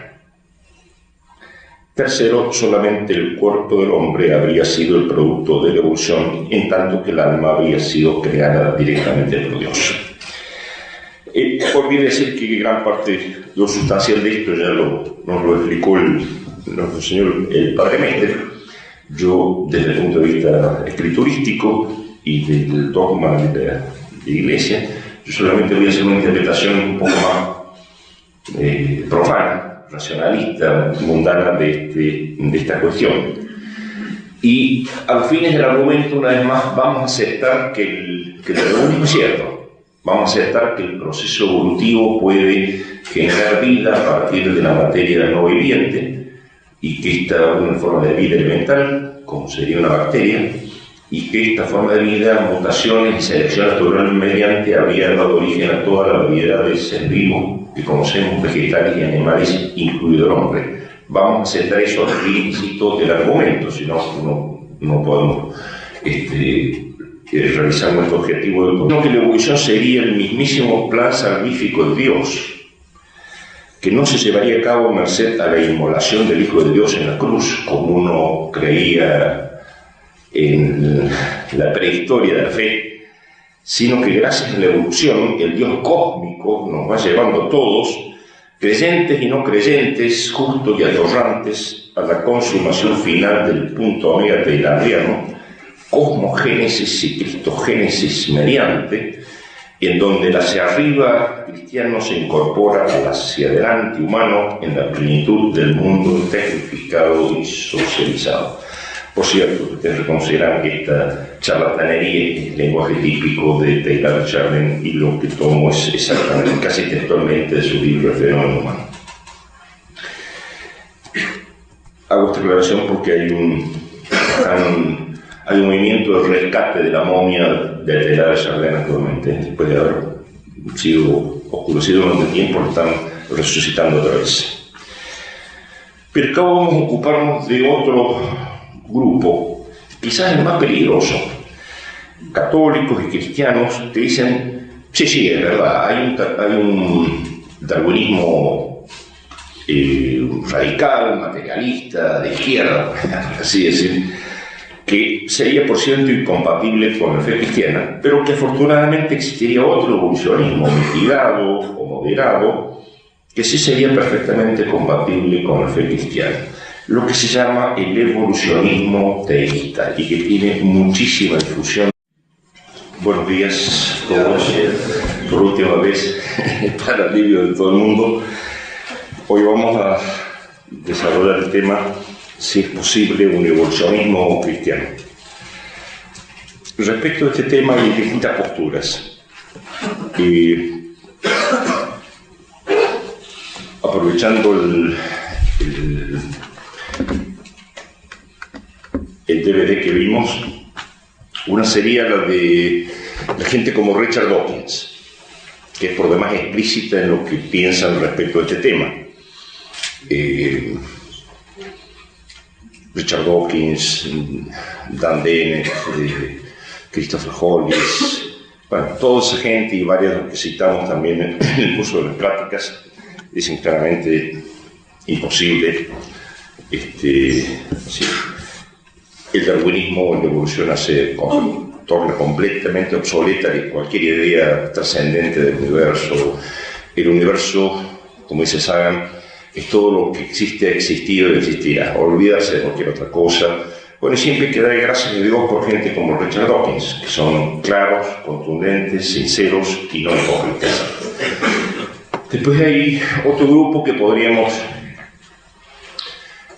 S1: Tercero, solamente el cuerpo del hombre habría sido el producto de la evolución, en tanto que el alma habría sido creada directamente por Dios. Olvidé decir que gran parte de lo sustancial de esto ya nos lo explicó nuestro señor el padre Mendel. Yo, desde el punto de vista escriturístico y del dogma de la Iglesia, yo solamente voy a hacer una interpretación un poco más profana, racionalista, mundana de esta cuestión. Y a fines del argumento, una vez más, vamos a aceptar que el evolucionismo es cierto. Vamos a aceptar que el proceso evolutivo puede generar vida a partir de la materia no viviente y que esta es una forma de vida elemental, como sería una bacteria, y que esta forma de vida, mutaciones y selección natural mediante habría dado origen a toda la variedad de seres vivos que conocemos, vegetales y animales, incluido el hombre. Vamos a aceptar eso al fin, insisto, del argumento, si no podemos realizar nuestro objetivo. Que la evolución sería el mismísimo plan salvífico de Dios, que no se llevaría a cabo merced a la inmolación del Hijo de Dios en la cruz, como uno creía en la prehistoria de la fe, sino que gracias a la evolución el Dios cósmico nos va llevando a todos, creyentes y no creyentes, justos y atorrantes, a la consumación final del punto omega tayloriano, cosmogénesis y cristogénesis mediante, en donde el hacia arriba cristiano se incorpora al hacia adelante humano en la plenitud del mundo tecnificado y socializado. Por cierto, ustedes reconsideran que esta charlatanería es el lenguaje típico de Taylor Chardin y lo que tomo es exactamente, casi textualmente, de su libro El fenómeno humano. Hago esta aclaración porque hay un movimiento de rescate de la momia de Taylor Chardin actualmente, después de haber sido oscurecido durante tiempo, lo están resucitando otra vez. Pero acá vamos a ocuparnos de otro grupo, quizás el más peligroso, católicos y cristianos que dicen, sí, es verdad, hay un darwinismo radical, materialista, de izquierda, así decir, que sería por cierto incompatible con la fe cristiana, pero que afortunadamente existiría otro evolucionismo mitigado o moderado que sí sería perfectamente compatible con la fe cristiana, lo que se llama el evolucionismo teísta y que tiene muchísima difusión. Buenos días a todos, por última vez para alivio de todo el mundo. Hoy vamos a desarrollar el tema si es posible un evolucionismo cristiano. Respecto a este tema hay distintas posturas. Aprovechando el DVD que vimos, una sería la de la gente como Richard Dawkins, que es por demás explícita en lo que piensan respecto a este tema. Richard Dawkins, Dan Dennett, Christopher Hollis, bueno, toda esa gente y varios que citamos también en el curso de las pláticas dicen claramente imposible. Sí, el darwinismo, la evolución torna completamente obsoleta de cualquier idea trascendente del universo. El universo, como dice Sagan, es todo lo que existe, ha existido y existirá. Olvidarse de cualquier otra cosa. Bueno, y siempre hay que dar gracias a Dios por gente como Richard Dawkins, que son claros, contundentes, sinceros y no hipócritas. Después hay otro grupo que podríamos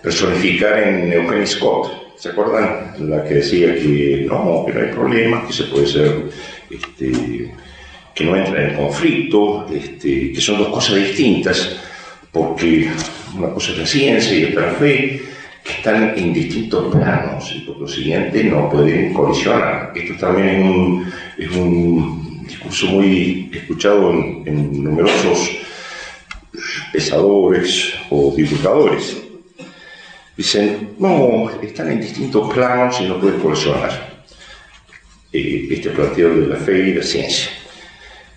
S1: personificar en Eugenie Scott. ¿Se acuerdan? La que decía que no hay problema, que se puede ser que no entran en conflicto, que son dos cosas distintas, porque una cosa es la ciencia y otra la fe, que están en distintos planos y por lo siguiente no pueden colisionar. Esto también es un discurso muy escuchado en numerosos pensadores o divulgadores. Dicen, no, están en distintos planos y no pueden colisionar. Este planteo de la fe y la ciencia.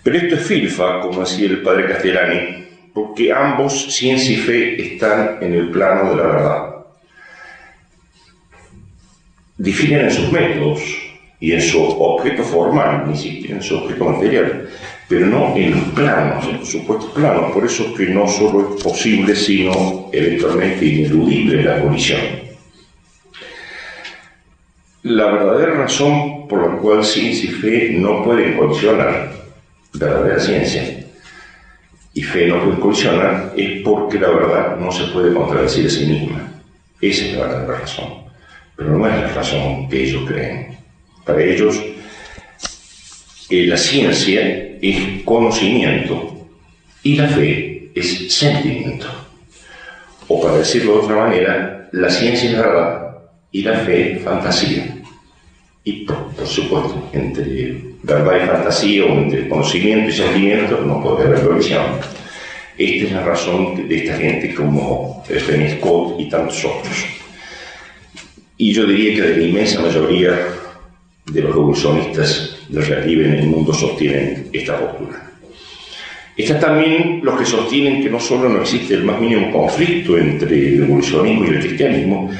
S1: Pero esto es filfa, como decía el padre Castellani, porque ambos, ciencia y fe, están en el plano de la verdad. Difieren en sus métodos y en su objeto formal, ni siquiera en su objeto material, pero no en los planos, en los supuestos planos. Por eso es que no solo es posible, sino eventualmente ineludible la colisión. La verdadera razón por la cual ciencia y fe no pueden colisionar, verdadera ciencia y fe no pueden colisionar, es porque la verdad no se puede contradecir a sí misma. Esa es la verdadera razón. Pero no es la razón que ellos creen. Para ellos, la ciencia es conocimiento y la fe es sentimiento. O para decirlo de otra manera, la ciencia es verdad y la fe fantasía. Y por supuesto, entre verdad y fantasía o entre conocimiento y sentimiento no puede haber colisión. Esta es la razón de esta gente como René Scott y tantos otros. Y yo diría que de la inmensa mayoría de los evolucionistas del relativo en el mundo sostienen esta postura. Están también los que sostienen que no solo no existe el más mínimo conflicto entre el evolucionismo y el cristianismo,